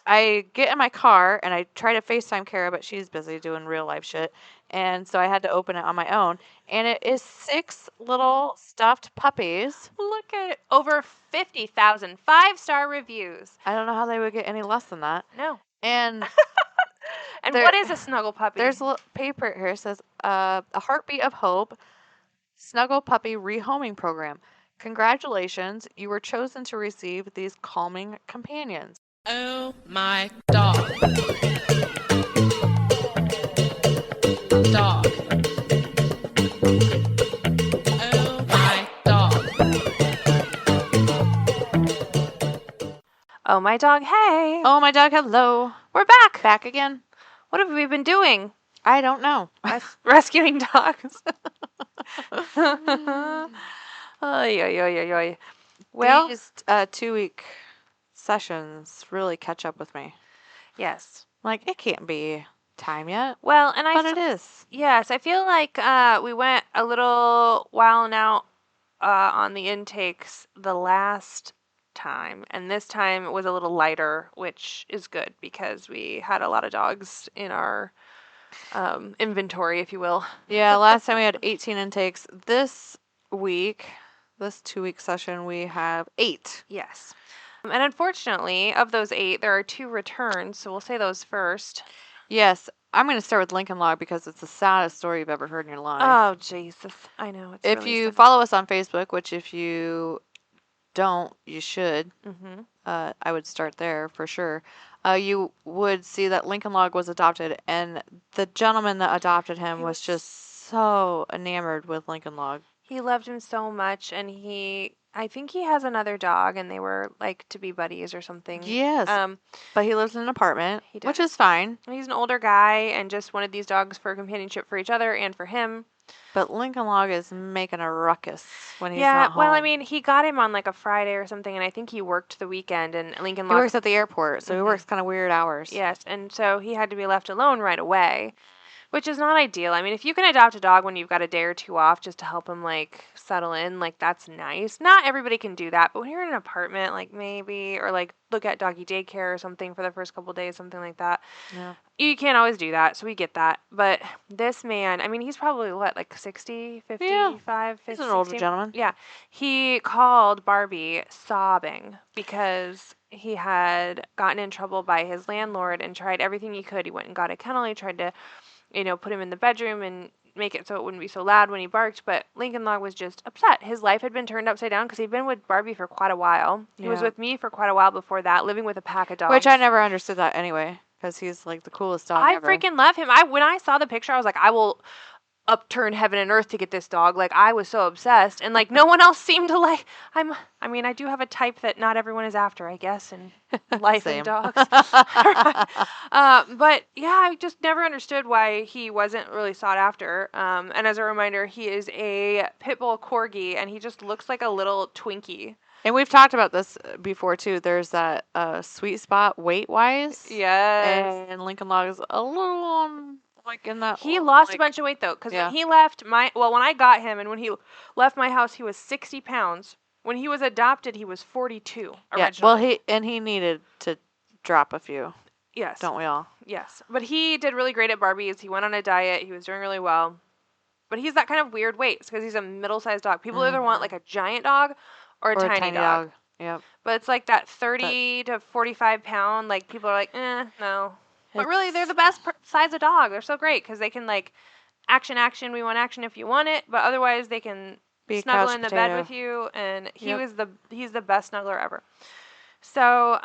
I get in my car and I try to FaceTime Kara, but she's busy doing real life shit. And so I had to open it on my own. And it is 6 little stuffed puppies. Look at it. Over 50,000 5-star reviews. I don't know how they would get any less than that. No. And And what is a snuggle puppy? there's a little paper here. It says, a heartbeat of hope, snuggle puppy rehoming program. Congratulations, you were chosen to receive these calming companions. Oh my dog. Dog. Oh my dog. Oh, my dog, hey. Oh, my dog, hello. We're back. Back again. What have we been doing? I don't know. Rescuing dogs. Oy, oy, oy, oy, oy. Well, these 2-week sessions really catch up with me. yes. Like, it can't be time yet, Well, and but it is. Yes, I feel like we went a little while now on the intakes the last time, and this time it was a little lighter, which is good because we had a lot of dogs in our inventory, if you will. Yeah, last time we had 18 intakes. This week, this 2-week session, we have 8. Yes. And unfortunately, of those 8, there are 2 returns, so we'll say those first. Yes, I'm going to start with Lincoln Log because it's the saddest story you've ever heard in your life. Oh, Jesus. I know. It's if really you sad. follow us on Facebook, which if you don't, you should. Mm-hmm. I would start there for sure. You would see that Lincoln Log was adopted, and the gentleman that adopted him was just so enamored with Lincoln Log. He loved him so much, and I think he has another dog, and they were like to be buddies or something. Yes, but he lives in an apartment, which is fine. He's an older guy and just wanted these dogs for companionship for each other and for him. But Lincoln Log is making a ruckus when he's not home. Well, I mean, he got him on like a Friday or something, and I think he worked the weekend, and Lincoln Log... He works at the airport, so he works kind of weird hours. Yes, and so he had to be left alone right away, which is not ideal. I mean, if you can adopt a dog when you've got a day or 2 off just to help him, like, settle in, like, that's nice. Not everybody can do that, but when you're in an apartment, like, maybe, or, like, look at doggy daycare or something for the first couple days, something like that. Yeah. You can't always do that, so we get that. But this man, I mean, he's probably, what, like 60, 55, 50, he's an older 60? gentleman. Yeah. He called Barbie sobbing because he had gotten in trouble by his landlord and tried everything he could. He went and got a kennel. He tried to, put him in the bedroom and make it so it wouldn't be so loud when he barked, but Lincoln Log was just upset. His life had been turned upside down because he'd been with Barbie for quite a while. He was with me for quite a while before that, living with a pack of dogs. Which I never understood that anyway, because he's like the coolest dog ever. I freaking love him. When I saw the picture, I was like, I will upturn heaven and earth to get this dog. Like, I was so obsessed, and like no one else seemed to like. I do have a type that not everyone is after, I guess, in life and dogs. But yeah, I just never understood why he wasn't really sought after. And as a reminder, he is a pit bull corgi, and he just looks like a little Twinkie. And we've talked about this before too. There's that sweet spot weight wise. Yes. And Lincoln Log is a little like in that. He lost a bunch of weight though, because when he left when I got him and when he left my house, he was 60 pounds. When he was adopted, he was 42 originally. Yeah, well, he needed to drop a few. Yes. Don't we all? Yes. But he did really great at Barbie's. He went on a diet. He was doing really well. But he's that kind of weird weight because he's a middle-sized dog. People either want like a giant dog or a tiny dog. Yep. But it's like that 30 to 45 pound, like people are like, no. But really, they're the best size of dog. They're so great because they can like action. We want action if you want it, but otherwise they can snuggle in the bed with you. And he's the best snuggler ever. So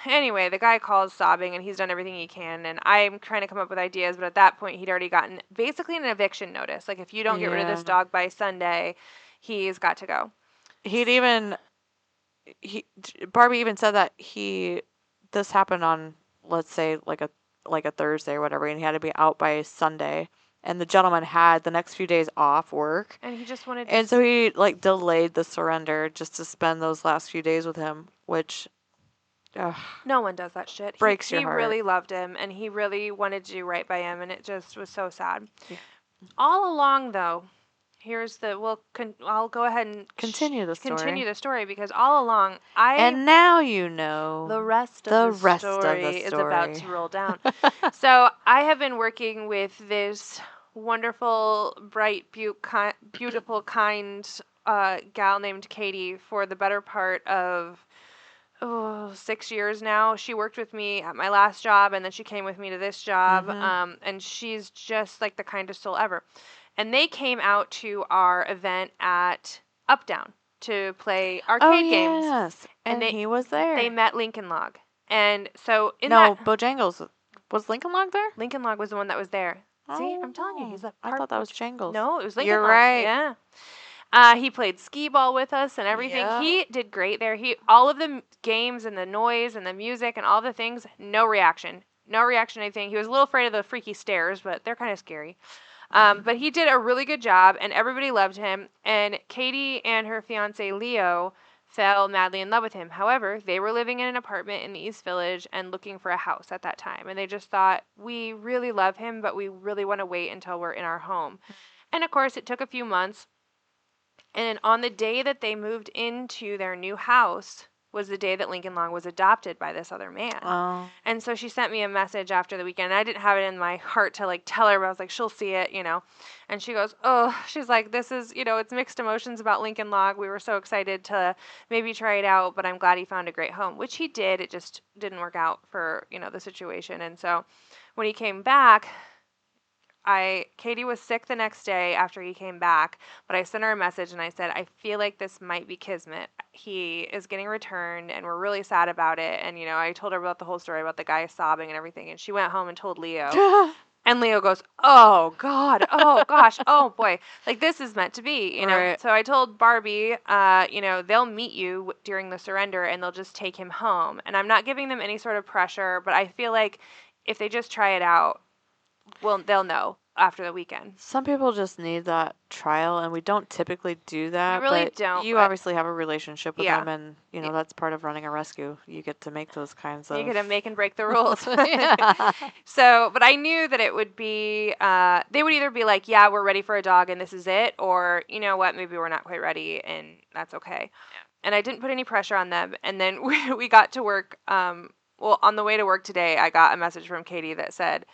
anyway, the guy calls sobbing, and he's done everything he can. And I'm trying to come up with ideas, but at that point, he'd already gotten basically an eviction notice. Like, if you don't get rid of this dog by Sunday, he's got to go. Barbie even said that this happened on, let's say, like a Thursday or whatever, and he had to be out by Sunday. And the gentleman had the next few days off work. And he just wanted to... And so he, like, delayed the surrender just to spend those last few days with him, which... no one does that shit. Breaks your heart. He really loved him, and he really wanted to do right by him, and it just was so sad. Yeah. All along, though, I'll go ahead and Continue the story. continue the story because all along And now you know the rest the of the rest of the story is about story. to roll down. So I have been working with this wonderful, bright, beautiful, kind gal named Katie for the better part of 6 years now. She worked with me at my last job, and then she came with me to this job. Mhm. And she's just like the kindest soul ever. And they came out to our event at Up Down to play arcade games, yes. And and he was there. they met Lincoln Log. And so in no, that Bojangles. Was Lincoln Log there? Lincoln Log was the one that was there. See, I'm telling you, he's a I thought that was Jangles. No, it was Lincoln You're Log. right. Yeah. He played skee ball with us and everything. Yeah. He did great there. All of the games and the noise and the music and all the things, no reaction. No reaction to anything. He was a little afraid of the freaky stairs, but they're kind of scary. But he did a really good job, and everybody loved him. And Katie and her fiance Leo fell madly in love with him. However, they were living in an apartment in the East Village and looking for a house at that time. And they just thought, we really love him, but we really want to wait until we're in our home. And of course, it took a few months. And on the day that they moved into their new house was the day that Lincoln Long was adopted by this other man. Oh. And so she sent me a message after the weekend. I didn't have it in my heart to like tell her, but I was like, she'll see it, you know. And she goes, oh, she's like, this is, you know, it's mixed emotions about Lincoln Log. We were so excited to maybe try it out, but I'm glad he found a great home, which he did. It just didn't work out for, you know, the situation. And so when he came back, Katie was sick the next day after he came back, but I sent her a message and I said, I feel like this might be kismet. He is getting returned and we're really sad about it. And, you know, I told her about the whole story about the guy sobbing and everything. And she went home and told Leo. And Leo goes, oh, God, oh, gosh, oh, boy. Like, this is meant to be, you know. Right. So I told Barbie, you know, they'll meet you during the surrender and they'll just take him home. And I'm not giving them any sort of pressure, but I feel like if they just try it out, they'll know after the weekend. Some people just need that trial, and we don't typically do that. We really but don't, You but- obviously have a relationship with Yeah. them, and you know that's part of running a rescue. You get to make those kinds of. You gotta make and break the rules. Yeah. So, but I knew that it would be, they would either be like, yeah, we're ready for a dog and this is it, or, you know what, maybe we're not quite ready and that's okay. Yeah. And I didn't put any pressure on them. And then we got to work, well, on the way to work today, I got a message from Katie that said,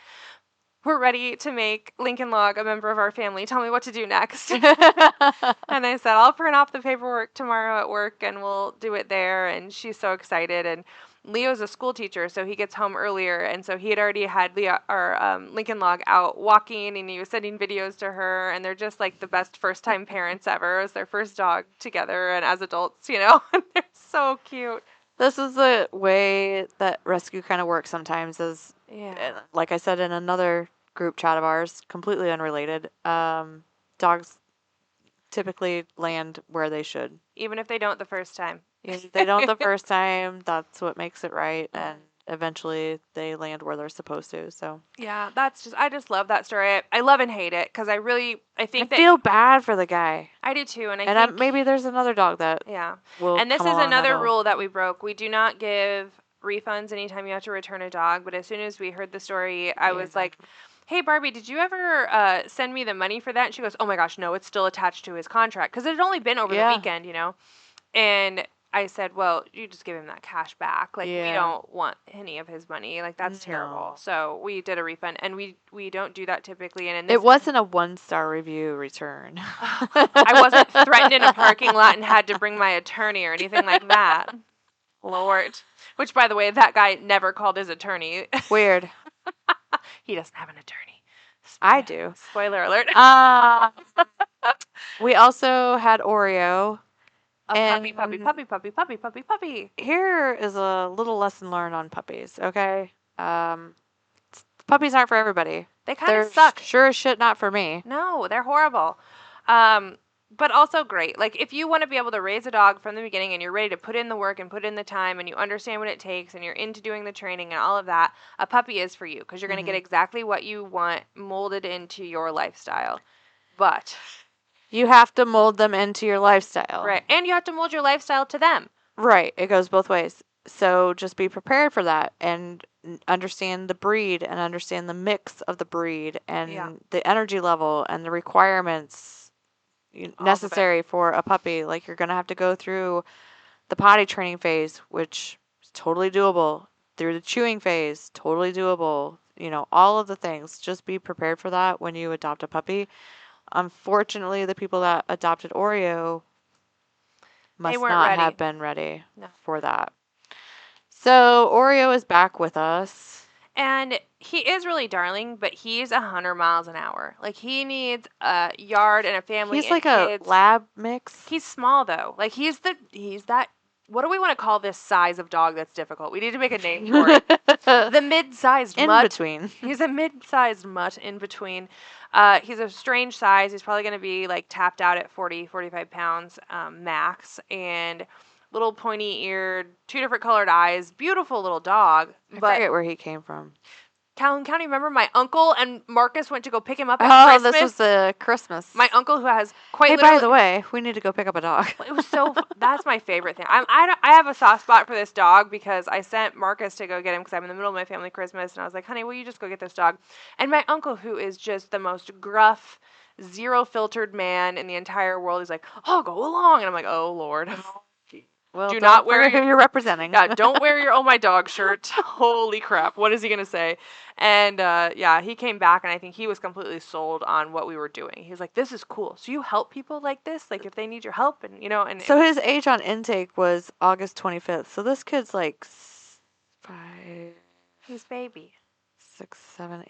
we're ready to make Lincoln Log a member of our family. Tell me what to do next. And I said, I'll print off the paperwork tomorrow at work and we'll do it there. And she's so excited. And Leo's a school teacher, so he gets home earlier. And so he had already had Lincoln Log out walking and he was sending videos to her. And they're just like the best first-time parents ever. It was their first dog together and as adults, you know. They're so cute. This is the way that rescue kind of works sometimes is, Yeah. like I said in another group chat of ours, completely unrelated, dogs typically land where they should. Even if they don't the first time. If they don't the first time, that's what makes it right, and eventually they land where they're supposed to. So Yeah, I just love that story. I love and hate it because I think that feel bad for the guy. I do too, and And think maybe there's another dog that yeah. will. And this come is along another that'll- rule that we broke. We do not give refunds anytime you have to return a dog. But as soon as we heard the story, I was like, hey, Barbie, did you ever send me the money for that? And she goes, oh my gosh, no, it's still attached to his contract because it had only been over the weekend, you know. And I said, well, you just give him that cash back. Like, we don't want any of his money. Like, that's terrible. So we did a refund, and we don't do that typically. And in this, It wasn't a 1-star review return. I wasn't threatened in a parking lot and had to bring my attorney or anything like that. Lord. Which, by the way, that guy never called his attorney. Weird. He doesn't have an attorney. I do. Spoiler alert. We also had Oreo. Puppy, puppy, puppy, puppy, puppy, puppy, puppy. Here is a little lesson learned on puppies, okay? Puppies aren't for everybody. They kind They're of suck. sure as shit not for me. No, they're horrible. But also great. Like, if you want to be able to raise a dog from the beginning and you're ready to put in the work and put in the time and you understand what it takes and you're into doing the training and all of that, a puppy is for you because you're going to get exactly what you want molded into your lifestyle. But you have to mold them into your lifestyle. Right. And you have to mold your lifestyle to them. Right. It goes both ways. So just be prepared for that and understand the breed and understand the mix of the breed and the energy level and the requirements necessary for a puppy. Like, you're going to have to go through the potty training phase, which is totally doable, through the chewing phase, totally doable. All of the things. Just be prepared for that when you adopt a puppy. Unfortunately, the people that adopted Oreo must weren't not ready. have been ready No. for that. So Oreo is back with us. And he is really darling, but he's 100 miles an hour. Like, he needs a yard and a family. He's and like kids. a lab mix. He's small though. Like, he's that. What do we want to call this size of dog that's difficult? We need to make a name for it. The mid-sized in mutt. between. He's a mid-sized mutt in between. He's a strange size. He's probably going to be like tapped out at 40, 45 pounds max, and little pointy-eared, 2 different colored eyes. Beautiful little dog. I But forget where he came from. Calhoun County, remember my uncle and Marcus went to go pick him up at Christmas? This was the Christmas. My uncle who has quite Hey, literally... by the way, we need to go pick up a dog. It was so... That's my favorite thing. I have a soft spot for this dog because I sent Marcus to go get him because I'm in the middle of my family Christmas, and I was like, honey, will you just go get this dog? And my uncle, who is just the most gruff, zero-filtered man in the entire world, is like, oh, go along. And I'm like, oh, Lord. Well, Do not wear who you're representing. Yeah, don't wear your "Oh My Dog" shirt. Holy crap! What is he gonna say? And yeah, he came back, and I think he was completely sold on what we were doing. He was like, "This is cool. So you help people like this, like if they need your help, and and." So his age on intake was August 25th. So this kid's like 5, He's baby. 6, 7,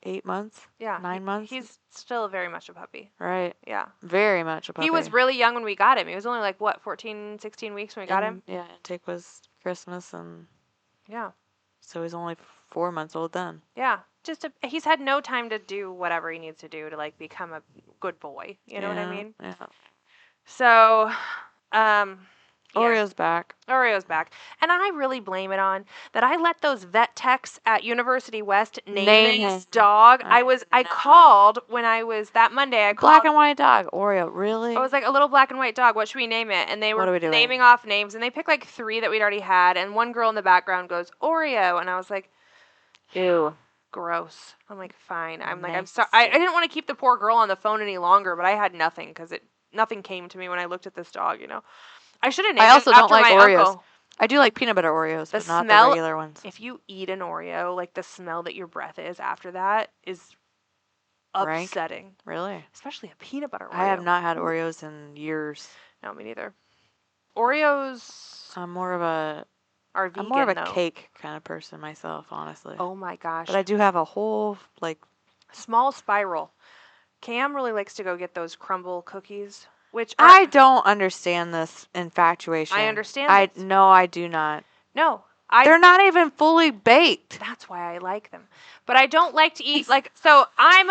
8 months. Yeah, 9 months. He's still very much a puppy. Right. Yeah. Very much a puppy. He was really young when we got him. He was only like, what, 14, 16 weeks when we got him? Yeah, intake was Christmas, and Yeah. so he's only 4 months old then. Yeah. He's had no time to do whatever he needs to do to like become a good boy. You know what I mean? Yeah. So, yeah. Oreo's back. Oreo's back. And I really blame it on that I let those vet techs at University West name his dog. I called when I was that Monday. I called. Black and white dog. Oreo, really? I was like, a little black and white dog. What should we name it? And they What are were we doing? naming off names, and they picked like 3 that we'd already had. And one girl in the background goes Oreo, and I was like, Ew. gross. I'm like, fine. I'm like, I'm sorry. I didn't want to keep the poor girl on the phone any longer, but I had nothing because nothing came to me when I looked at this dog. I should have named I also it don't after like my Oreos. uncle. I do like peanut butter Oreos, but not the smell- regular ones. If you eat an Oreo, like the smell that your breath is after that is Rank? upsetting. Really? Especially a peanut butter Oreo. I have not had Oreos in years. No, me neither. Oreos I'm more of a are vegan, cake kind of person myself, honestly. Oh my gosh. But I do have a whole Small spiral. Cam really likes to go get those crumble cookies, which I don't understand this infatuation. I understand this. No, I do not. No. They're not even fully baked. That's why I like them. But I don't like to eat so I'm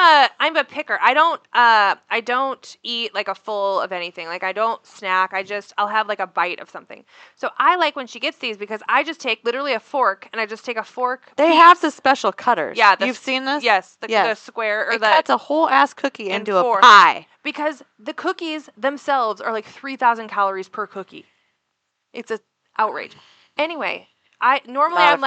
a picker. I don't eat like a full of anything. Like I don't snack. I'll have like a bite of something. So I like when she gets these because I just take literally a fork and I just take a fork. They have the special cutters. Yeah, you've seen this? Yes, the square or it cuts a whole ass cookie into a four. pie. Because the cookies themselves are like 3,000 calories per cookie. It's a outrage. Anyway, normally I'm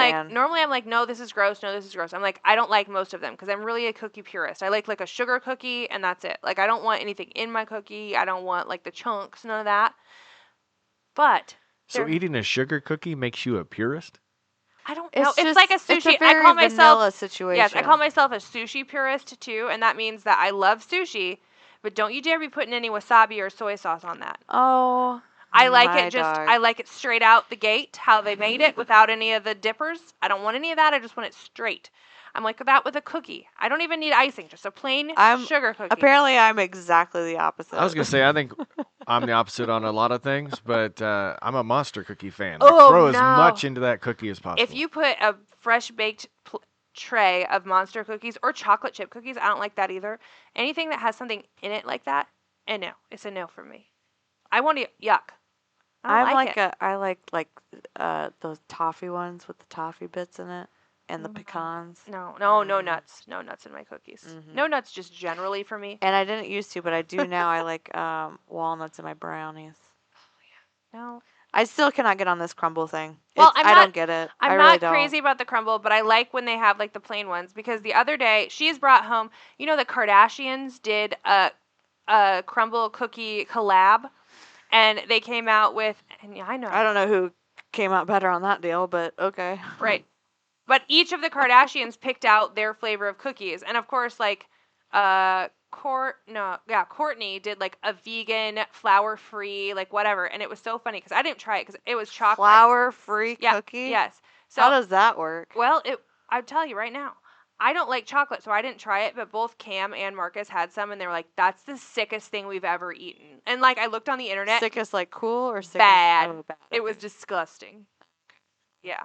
like, no, this is gross. No, this is gross. I'm like, I don't like most of them because I'm really a cookie purist. I like a sugar cookie and that's it. Like I don't want anything in my cookie. I don't want like the chunks, none of that. But so eating a sugar cookie makes you a purist? I don't know. It's like a sushi. It's a very I call myself vanilla situation. Yes, I call myself a sushi purist too, and that means that I love sushi, but don't you dare be putting any wasabi or soy sauce on that. Oh. I like my it just dog. I like it straight out the gate, how they made it without any of the dippers. I don't want any of that. I just want it straight. I'm like that with a cookie. I don't even need icing, just a plain sugar cookie. Apparently I'm exactly the opposite. I was going to say, I think I'm the opposite on a lot of things, but I'm a Monster cookie fan. Oh, Throw as no. much into that cookie as possible. If you put a fresh baked tray of Monster cookies or chocolate chip cookies, I don't like that either. Anything that has something in it like that, no. It's a no for me. I want to yuck. I like those toffee ones with the toffee bits in it and the pecans. No nuts. No nuts in my cookies. Mm-hmm. No nuts just generally for me. And I didn't used to, but I do now. I like walnuts in my brownies. No. I still cannot get on this crumble thing. Well, I don't get it. I'm I not really don't. crazy about the crumble, but I like when they have like the plain ones because the other day she's brought home, the Kardashians did a crumble cookie collab, and they came out with. And yeah, I know. I don't know who came out better on that deal, but okay. Right. But each of the Kardashians picked out their flavor of cookies, and of course, like, Courtney did like a vegan, flour-free, like whatever, and it was so funny because I didn't try it because it was chocolate. Flour-free Yeah. cookie? Yes. So how does that work? well, I'll tell you right now. I don't like chocolate, so I didn't try it, but both Cam and Marcus had some, and they were like, that's the sickest thing we've ever eaten. And, like, I looked on the internet. Sickest like cool or sickest? Bad. Oh, bad. It was okay. disgusting. Yeah.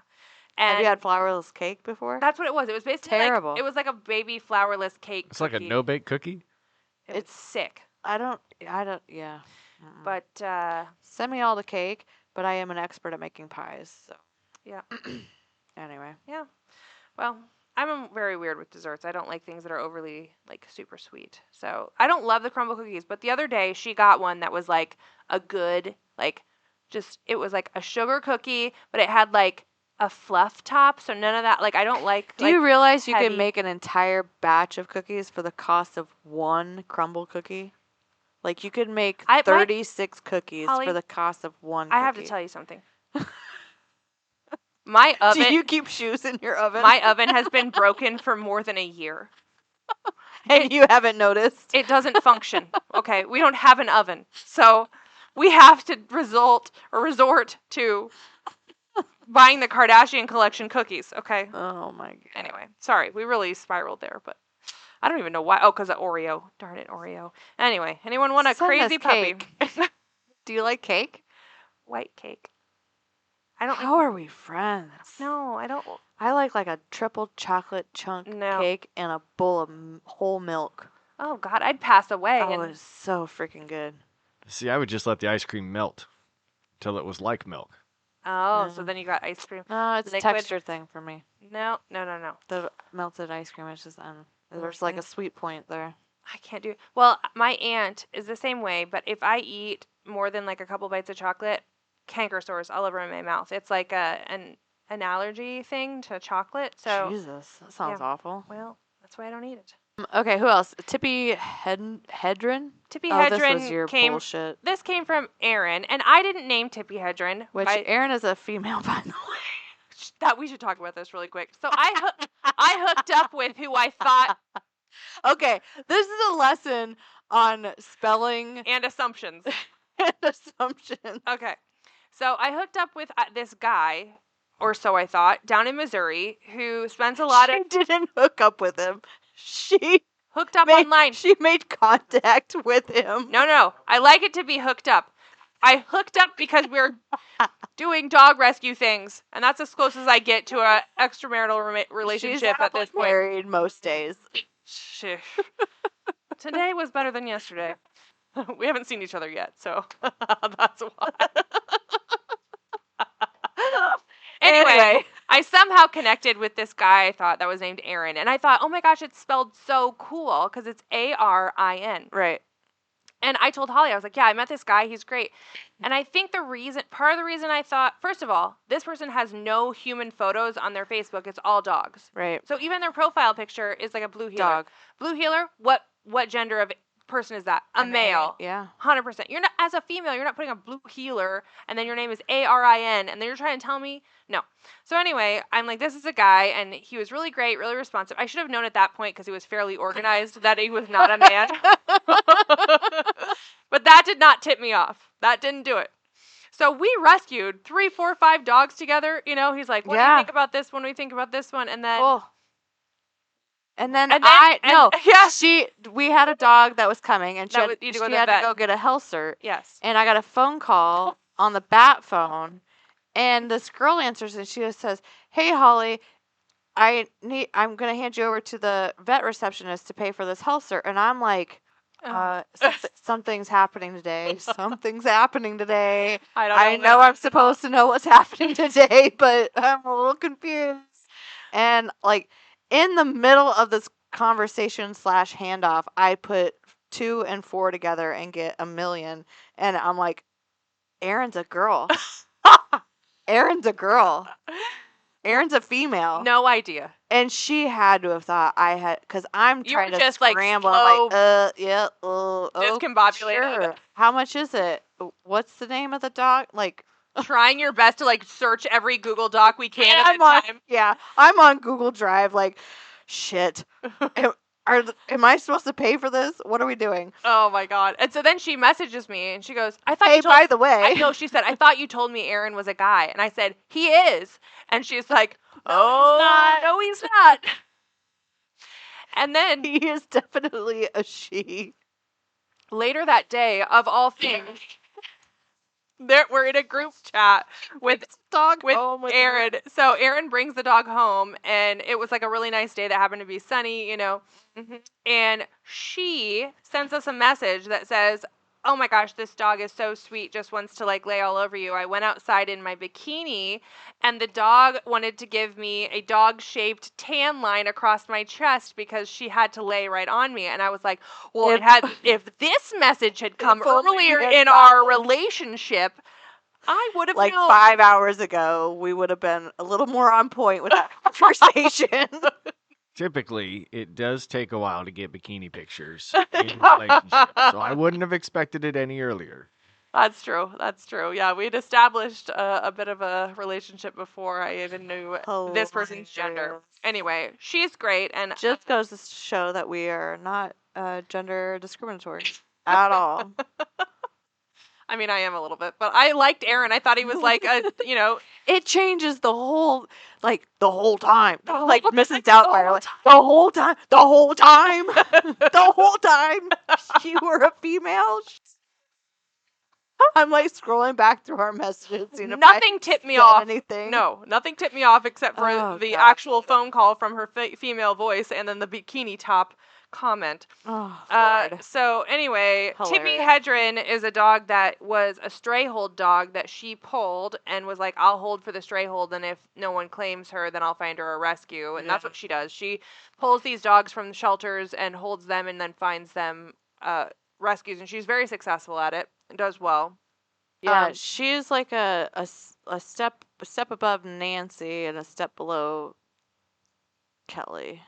And Have you had flourless cake before? that's what it was. It was basically terrible. Like, it was like a baby flourless cake. It's like a no-bake cookie. It's sick. I don't, yeah. Mm-mm. But, Send me all the cake, but I am an expert at making pies, so. yeah. Anyway. Yeah. Well, I'm very weird with desserts. I don't like things that are overly, like, super sweet. So I don't love the crumble cookies. But the other day, she got one that was, like, a good, like, it was like a sugar cookie, but it had, like, a fluff top. So none of that, like, I don't like. Do you realize you heavy. can make an entire batch of cookies for the cost of one crumble cookie? Like, you could make 36 cookies Holly, for the cost of one cookie. I have to tell you something. My oven. Do you keep shoes in your oven? My oven has been broken for more than a year. And you haven't noticed? It doesn't function. Okay, we don't have an oven, so we have to resort to buying the Kardashian collection cookies. Okay. Oh my god. Anyway, sorry, we really spiraled there, but I don't even know why. Oh, because of Oreo. Darn it, Oreo. Anyway, anyone want a Send crazy us puppy? cake. Do you like cake? White cake. I don't. How are we friends? No, I don't. I like a triple chocolate chunk No. cake and a bowl of whole milk. Oh God, I'd pass away. Oh, and it's so freaking good. See, I would just let the ice cream melt till it was like milk. Oh, so then you got ice cream. No, it's a Liquid. texture thing for me. No. The melted ice cream is just there's like a sweet point there. I can't do it. Well, my aunt is the same way, but if I eat more than like a couple bites of chocolate, canker sores all over my mouth. It's like an allergy thing to chocolate. So Jesus, that sounds yeah. awful. Well, that's why I don't eat it. Okay, who else? Tippy Hedren? Tippy Oh, this Hedren was your came. bullshit. This came from Erin, and I didn't name Tippy Hedren. Which Erin is a female, by the way. That we should talk about this really quick. So I hooked up with who I thought. Okay, this is a lesson on spelling And assumptions. and assumptions. Okay. So I hooked up with this guy, or so I thought, down in Missouri, who spends a lot of. She didn't hook up with him. She Hooked up online. She made contact with him. No. I like it to be hooked up. I hooked up because we're doing dog rescue things, and that's as close as I get to a extramarital relationship She's at this point. married most days. Shh. Today was better than yesterday. We haven't seen each other yet, so that's why. Anyway, I somehow connected with this guy I thought that was named Aaron, and I thought, oh my gosh, it's spelled so cool because it's Arin. Right. And I told Holly, I was like, yeah, I met this guy. He's great. And I think part of the reason I thought, first of all, this person has no human photos on their Facebook. It's all dogs. Right. So even their profile picture is like a blue heeler. Dog. Blue heeler, what gender of person is that? A male. Yeah. 100%. You're not, as a female, you're not putting a blue heeler and then your name is Arin and then you're trying to tell me no. So anyway, I'm like, this is a guy and he was really great, really responsive. I should have known at that point because he was fairly organized that he was not a man. But that did not tip me off. That didn't do it. So we rescued 3, 4, 5 dogs together. You know, he's like, what do you think about this one? What do you think about this one? And then Cool. And then we had a dog that was coming, and she had to go get a health cert. Yes. And I got a phone call on the bat phone, and this girl answers, and she just says, "Hey, Holly, I'm gonna hand you over to the vet receptionist to pay for this health cert." And I'm like, something's happening today. Something's happening today. I know I'm supposed to know what's happening today, but I'm a little confused. And like, in the middle of this conversation / handoff, I put 2 and 4 together and get $1 million. And I'm like, Erin's a girl. Erin's a girl. Erin's a female. No idea. And she had to have thought I had, because I'm You were trying to just, like, scramble. slow I'm like, yeah, oh, discombobulated. sure. How much is it? What's the name of the dog? Like, Trying your best to, like, search every Google Doc we can at the time. Yeah, I'm on Google Drive. Like, shit. Am I supposed to pay for this? What are we doing? Oh my god. And so then she messages me and she goes, I thought Hey, you told by the way. No, she said, I thought you told me Aaron was a guy. And I said, he is. And she's like, oh, no, he's not. And then He is definitely a she. later that day, of all things, we're in a group chat with Dog with home with Aaron. So Aaron brings the dog home, and it was like a really nice day that happened to be sunny, you know. And she sends us a message that says, oh my gosh, this dog is so sweet, just wants to like lay all over you. I went outside in my bikini, and the dog wanted to give me a dog-shaped tan line across my chest because she had to lay right on me. And I was like, well, if this message had come earlier in our relationship, I would have like known. 5 hours ago, we would have been a little more on point with that conversation. Typically, it does take a while to get bikini pictures in relationships, so I wouldn't have expected it any earlier. That's true. That's true. Yeah, we'd established a bit of a relationship before I even knew this person's gender. Anyway, she's great, and Just goes to show that we are not gender discriminatory at all. I mean, I am a little bit, but I liked Aaron. I thought he was like a, you know, It changes the whole time. Like Mrs. Doubtfire, like the whole time, the whole time. You were a female. I'm like scrolling back through our messages. Seeing if nothing tipped me said off. anything. No, nothing tipped me off except for Oh, the God. actual phone call from her female voice and then the bikini top comment. Oh, Lord. So anyway, Tippy Hilarious. Hedren is a dog that was a stray hold dog that she pulled and was like, I'll hold for the stray hold, and if no one claims her, then I'll find her a rescue. And that's what she does. She pulls these dogs from the shelters and holds them and then finds them rescues, and she's very successful at it and does well. Yeah, she's like a step above Nancy and a step below Kelly.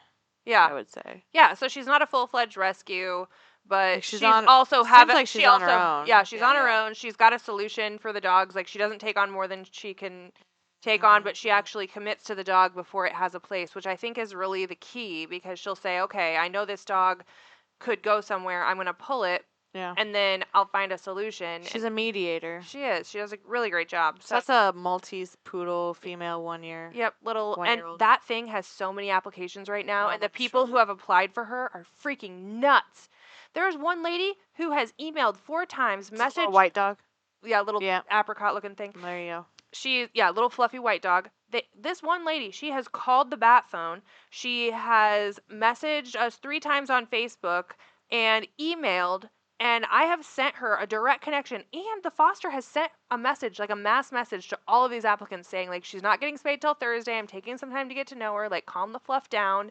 Yeah, I would say. Yeah, so she's not a full-fledged rescue, but Like, she's on also she's on her own. Yeah, she's on her own. She's got a solution for the dogs. Like, she doesn't take on more than she can take on, but she actually commits to the dog before it has a place, which I think is really the key, because she'll say, okay, I know this dog could go somewhere. I'm going to pull it, and then I'll find a solution. She's a mediator. She is. She does a really great job. So that's a Maltese poodle female 1 year. Yep, little, and 1-year-old. that thing has so many applications right now, and the people who have applied for her are freaking nuts. There's one lady who has emailed 4 times, messaged A white dog. Yeah, little apricot looking thing. There you go. Little fluffy white dog. This one lady, she has called the bat phone. She has messaged us 3 times on Facebook and emailed. And I have sent her a direct connection, and the foster has sent a message, like a mass message to all of these applicants saying, like, she's not getting spayed till Thursday. I'm taking some time to get to know her. Like, calm the fluff down.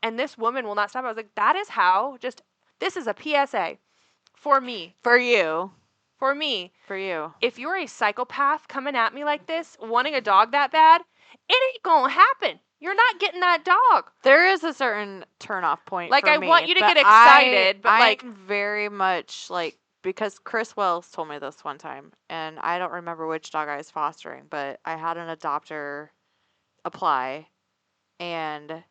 And this woman will not stop. I was like, that is how. This is a PSA for me. For you. For me. For you. If you're a psychopath coming at me like this, wanting a dog that bad, it ain't gonna happen. You're not getting that dog. There is a certain turnoff point. Like, for I me, want you to but get excited, but like, I'm very much like, because Chris Wells told me this one time, and I don't remember which dog I was fostering, but I had an adopter apply, and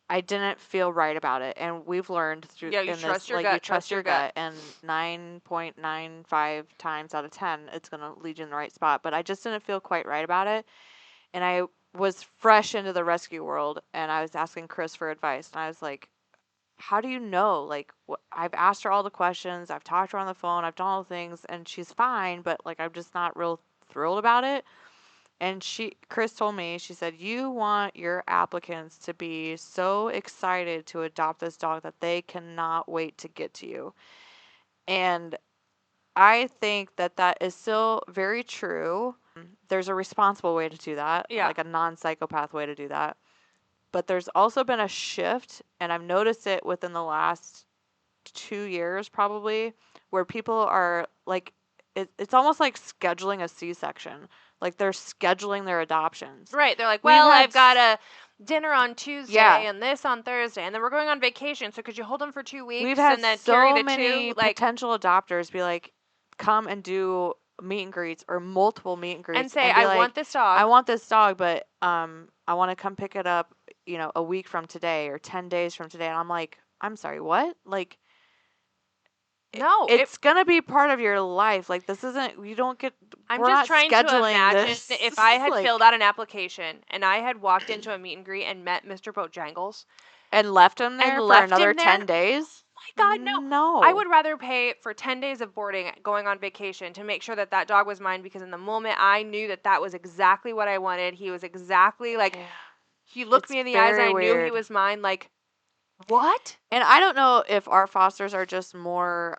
I didn't feel right about it. And we've learned through you trust your gut. you trust your gut, and 9.95 times out of 10, it's gonna lead you in the right spot. But I just didn't feel quite right about it, and I was fresh into the rescue world, and I was asking Chris for advice, and I was like, how do you know? Like, I've asked her all the questions, I've talked to her on the phone, I've done all the things, and she's fine, but like, I'm just not real thrilled about it. And Chris told me, she said, you want your applicants to be so excited to adopt this dog that they cannot wait to get to you. And I think that is still very true. There's a responsible way to do that, like a non-psychopath way to do that. But there's also been a shift, and I've noticed it within the last 2 years probably, where people are like, it's almost like scheduling a C-section. Like, they're scheduling their adoptions. Right. They're like, We've well, had I've got a dinner on Tuesday Yeah. and this on Thursday, and then we're going on vacation. So could you hold them for 2 weeks We've had and then carry so the many two? Like, potential adopters be like, come and do meet and greets or multiple meet and greets and say, be I like, want this dog. I want this dog, but I want to come pick it up, a week from today or 10 days from today. And I'm like, I'm sorry, what? Like, No, it's gonna be part of your life. Like, this isn't. You don't get. I'm we're just not trying to scheduling imagine this. if I had like, filled out an application and I had walked into a meet and greet and met Mr. Bojangles. and left him there And for left another him there? 10 days. My God, no. No. I would rather pay for 10 days of boarding going on vacation to make sure that that dog was mine, because in the moment I knew that that was exactly what I wanted. He was exactly like, Yeah. he looked It's me in the eyes and I very knew he weird. was mine. Like, what? And I don't know if our fosters are just more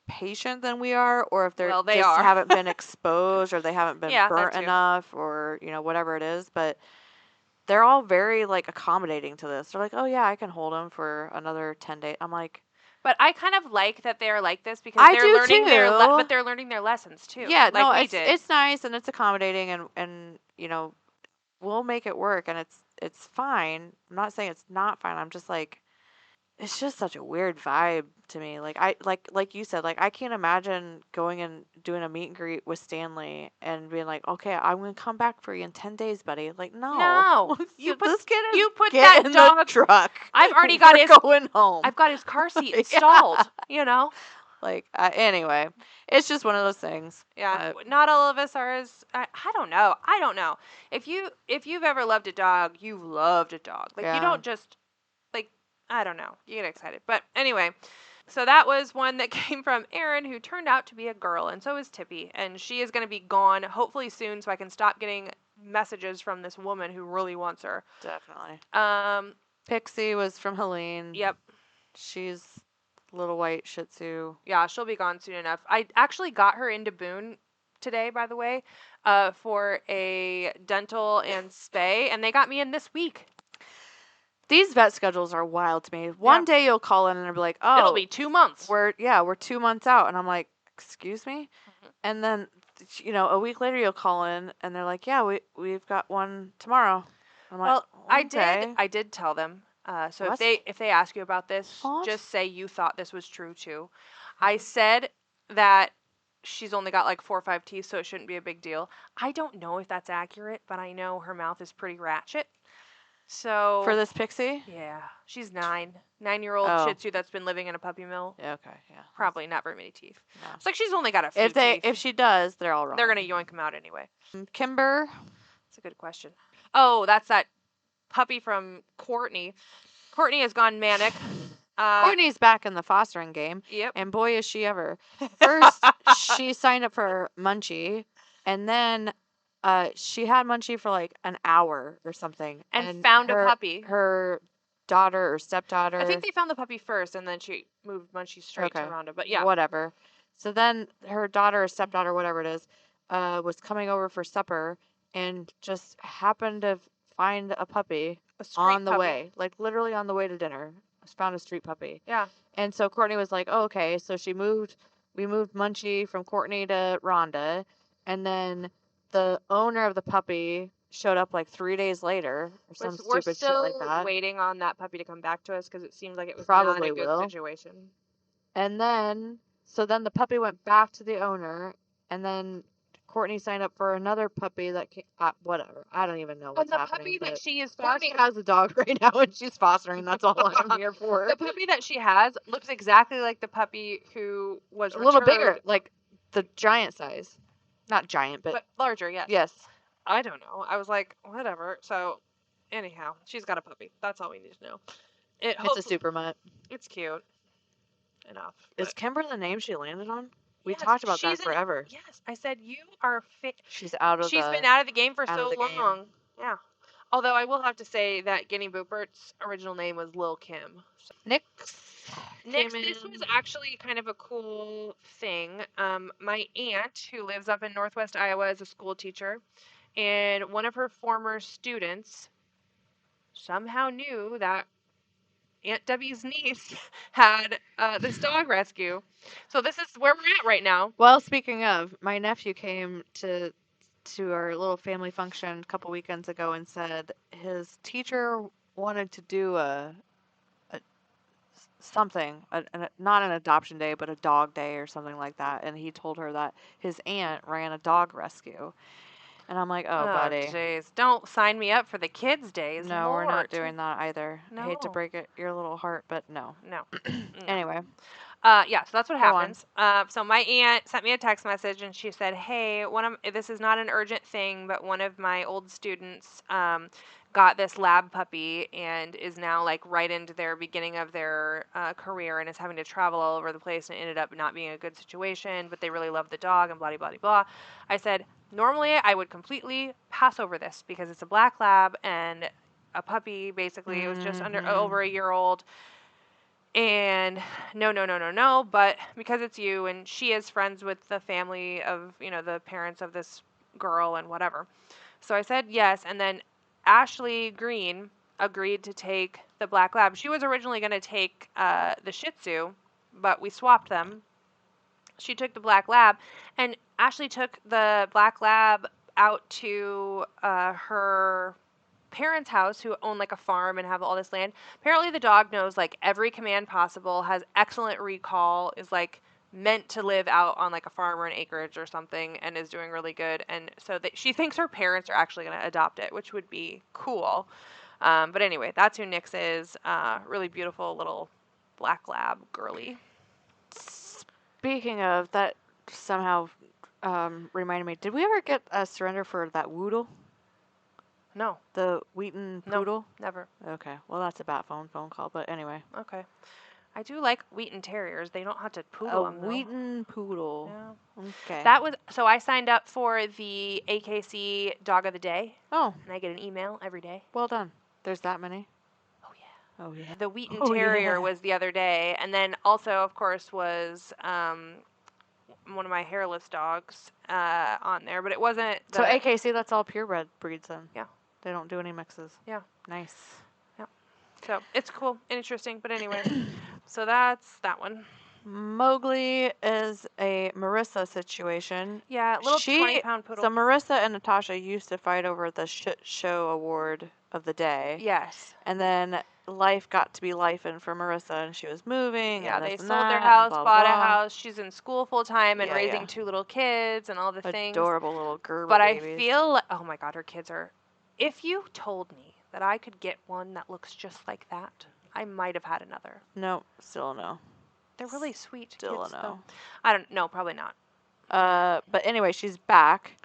patient than we are, or if Well, they just are. haven't been exposed, or they haven't been Yeah, that burnt too. enough, or whatever it is. But they're all very like accommodating to this. They're like, oh yeah, I can hold him for another 10 days. I'm like, But I kind of like that they're like this, because I they're do learning too. but they're learning their lessons too. Yeah, like no, we it's did. it's nice and it's accommodating, and we'll make it work, and it's fine. I'm not saying it's not fine. I'm just like, it's just such a weird vibe to me. Like, I like you said, like, I can't imagine going and doing a meet and greet with Stanley and being like, okay, I'm gonna come back for you in 10 days, buddy. Like, no. No. You put This kid is you put get that in dog. the truck. I've already got We're his going home. I've got his car seat Yeah. installed, you know? Like, anyway, it's just one of those things. Yeah, not all of us are as I don't know. I don't know. If you've ever loved a dog, you've loved a dog. Like, you Yeah. don't just, like, I don't know. You get excited. But anyway, so that was one that came from Erin, who turned out to be a girl, and so is Tippy, and she is going to be gone hopefully soon, so I can stop getting messages from this woman who really wants her. Definitely. Um, Pixie was from Helene. yep. She's little white Shih Tzu. Yeah, she'll be gone soon enough. I actually got her into Boone today, by the way, for a dental and spay, and they got me in this week. These vet schedules are wild to me. One day you'll call in and it'll be like, oh, It'll be 2 months. we're 2 months out, and I'm like, excuse me. And then a week later you'll call in and they're like, yeah, we've got one tomorrow. I'm Well, like, okay. I did tell them. So What? if they ask you about this, What? just say you thought this was true too. I said that she's only got like 4 or 5 teeth, so it shouldn't be a big deal. I don't know if that's accurate, but I know her mouth is pretty ratchet. So For this Pixie? yeah, she's 9-year-old Oh. Shih Tzu that's been living in a puppy mill. Yeah, okay, yeah. Probably not very many teeth. No. It's like she's only got a few teeth. If she does, they're all wrong. They're gonna yoink them out anyway. Kimber. That's a good question. Oh, that's that puppy from Courtney. Courtney has gone manic. Courtney's back in the fostering game. Yep. And boy, is she ever. First, she signed up for Munchie, and then she had Munchie for like an hour or something. And found a puppy. Her daughter or stepdaughter. I think they found the puppy first, and then she moved Munchie straight to Rhonda. But yeah. Whatever. So then her daughter or stepdaughter, whatever it is, was coming over for supper and just happened to find a puppy on the way. Like, literally on the way to dinner. Found a street puppy. Yeah. And so Courtney was like, oh, okay. So we moved Munchie from Courtney to Rhonda. And then the owner of the puppy showed up like 3 days later or some stupid shit like that. We're still waiting on that puppy to come back to us because it seems like it was Probably not a good will. situation. And then, so then the puppy went back to the owner, and then Courtney signed up for another puppy that came, whatever. I don't even know what's happening. Puppy that she is Courtney has a dog right now, and she's fostering. That's all I'm here for. The puppy that she has looks exactly like the puppy who was A little returned, bigger, like the giant size. Not giant, but larger, yes. yes. I don't know. I was like, whatever. So, anyhow, she's got a puppy. That's all we need to know. It's a super mutt. It's cute. Enough. Is Kimber the name she landed on? We Yes, talked about that she's forever. Yes, I said you are fit. She's out of She's the... been out of the game for out of so the game. long. Yeah. Although I will have to say that Guinea Boopert's original name was Lil Kim. So. Nix. Next, this was actually kind of a cool thing. My aunt, who lives up in Northwest Iowa, is a school teacher, and one of her former students somehow knew that Aunt Debbie's niece had this dog rescue. So this is where we're at right now. Well, speaking of, my nephew came to to our little family function a couple weekends ago and said his teacher wanted to do a something, not an adoption day, but a dog day or something like that. And he told her that his aunt ran a dog rescue. And I'm like, oh, Oh, buddy. jeez. Don't sign me up for the kids' days. No, we're not Lord. doing that either. I hate to No. break it, your little heart, but no. No. No. Anyway, Yeah, so that's what Go on. happens. So my aunt sent me a text message and she said, "Hey, this is not an urgent thing, but one of my old students got this lab puppy and is now like right into their beginning of their career and is having to travel all over the place and it ended up not being a good situation, but they really love the dog and blah blah blah blah." I said, "Normally, I would completely pass over this because it's a black lab and a puppy. Basically, it was just over a year old." And no, but because it's you and she is friends with the family of, the parents of this girl and whatever. So I said yes, and then Ashley Green agreed to take the black lab. She was originally going to take the Shih Tzu, but we swapped them. She took the black lab, and Ashley took the black lab out to her parents' house who own like a farm and have all this land. Apparently the dog knows like every command possible, has excellent recall, is like meant to live out on like a farm or an acreage or something and is doing really good. And so she thinks her parents are actually going to adopt it, which would be cool. But anyway, that's who Nyx is. Really beautiful little black lab girly. speaking of that, somehow reminded me. Did we ever get a surrender for that Woodle? No, The Wheaton No. Poodle? never. Okay. Well, that's a bat phone call, but anyway. Okay. I do like Wheaton Terriers. They don't have to A poodle them, though. Wheaton Poodle. Yeah. Okay. That was so I signed up for the AKC Dog of the Day, Oh, and I get an email every day. well done. There's that many? Oh yeah. Oh, yeah. The Wheaton Oh, Terrier yeah. was the other day, and then also, of course, was one of my hairless dogs on there, but it wasn't. So AKC, that's all purebred breeds then? Yeah. They don't do any mixes? Yeah. Nice. So it's cool and interesting, but anyway, so that's that one. Mowgli is a Marissa situation. Yeah, little 20-pound poodle. So Marissa and Natasha used to fight over the shit show award of the day. Yes. And then life got to be lifing for Marissa, and she was moving. Yeah, and they this and sold their that, house, and blah, bought a blah. house. She's in school full time and Yeah, raising yeah. 2 little kids and all the things. Adorable little Gerber But babies. I feel, oh my God, her kids are. If you told me that I could get one that looks just like that, I might have had another. No, still no. They're really sweet Still kids, a no. though. I don't know, probably not. But anyway, she's back.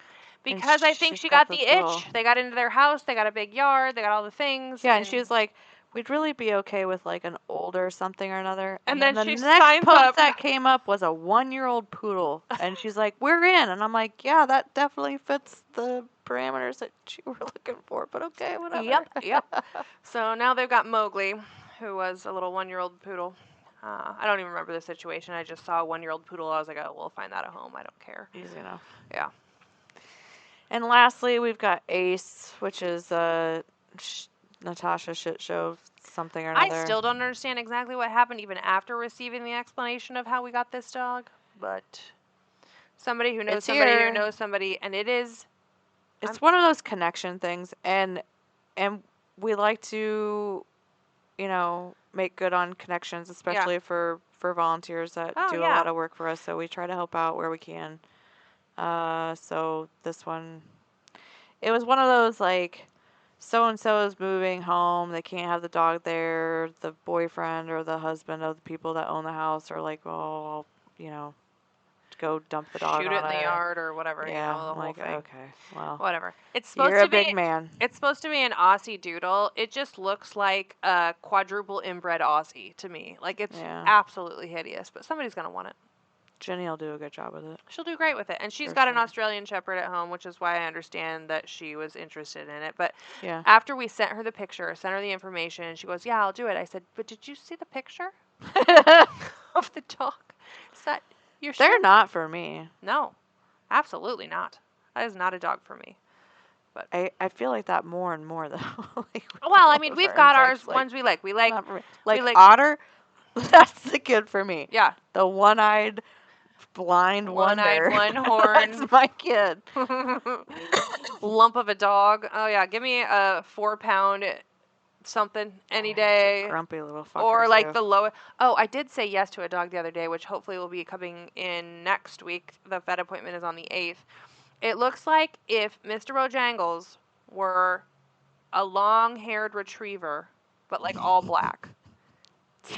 And Because I think she's she got the this itch. little- They got into their house. They got a big yard. They got all the things. Yeah, and she was like, we'd really be okay with like an older something or another. And then the she next signs post up. that came up was a 1-year-old poodle. And she's like, we're in. And I'm like, yeah, that definitely fits the parameters that you were looking for. But okay, whatever. Yep. So now they've got Mowgli, who was a little 1-year-old poodle. I don't even remember the situation. I just saw a 1-year-old poodle. I was like, oh, we'll find that at home. I don't care. Easy enough. Yeah. And lastly, we've got Ace, which is Natasha shit show something or another. I still don't understand exactly what happened even after receiving the explanation of how we got this dog, but somebody who knows It's somebody here. who knows somebody, and it is. It's one of those connection things, and we like to, make good on connections, especially for volunteers that Oh, do a yeah. lot of work for us. So we try to help out where we can. So this one, it was one of those like, so and so is moving home. They can't have the dog there. The boyfriend or the husband of the people that own the house are like, oh, go dump the dog. Shoot it in the yard or whatever. Yeah, the I'm whole like, thing. okay, well, Whatever. It's supposed you're to a big be. man. It's supposed to be an Aussie Doodle. It just looks like a quadruple inbred Aussie to me. Like it's Yeah. absolutely hideous, but somebody's gonna want it. Jenny will do a good job with it. She'll do great with it, and she's For got an sure. Australian Shepherd at home, which is why I understand that she was interested in it. But Yeah. after we sent her the picture, sent her the information, she goes, "Yeah, I'll do it." I said, "But did you see the picture of the dog? Is that you're They're sure?" not for me. No, absolutely not. That is not a dog for me. I feel like that more and more though. Like, Well, I mean, with we've our got ours insects, like, ones we like. We like, not for me. Like like- otter. That's the kid for me. yeah, The one-eyed Blind One-eyed, wonder. one-horned. That's my kid. Lump of a dog. Oh yeah, give me a 4-pound something any day. Grumpy little fucker. Or like too. the lowest. Oh, I did say yes to a dog the other day, which hopefully will be coming in next week. The vet appointment is on the 8th. It looks like if Mr. Bojangles were a long-haired retriever, but like all black.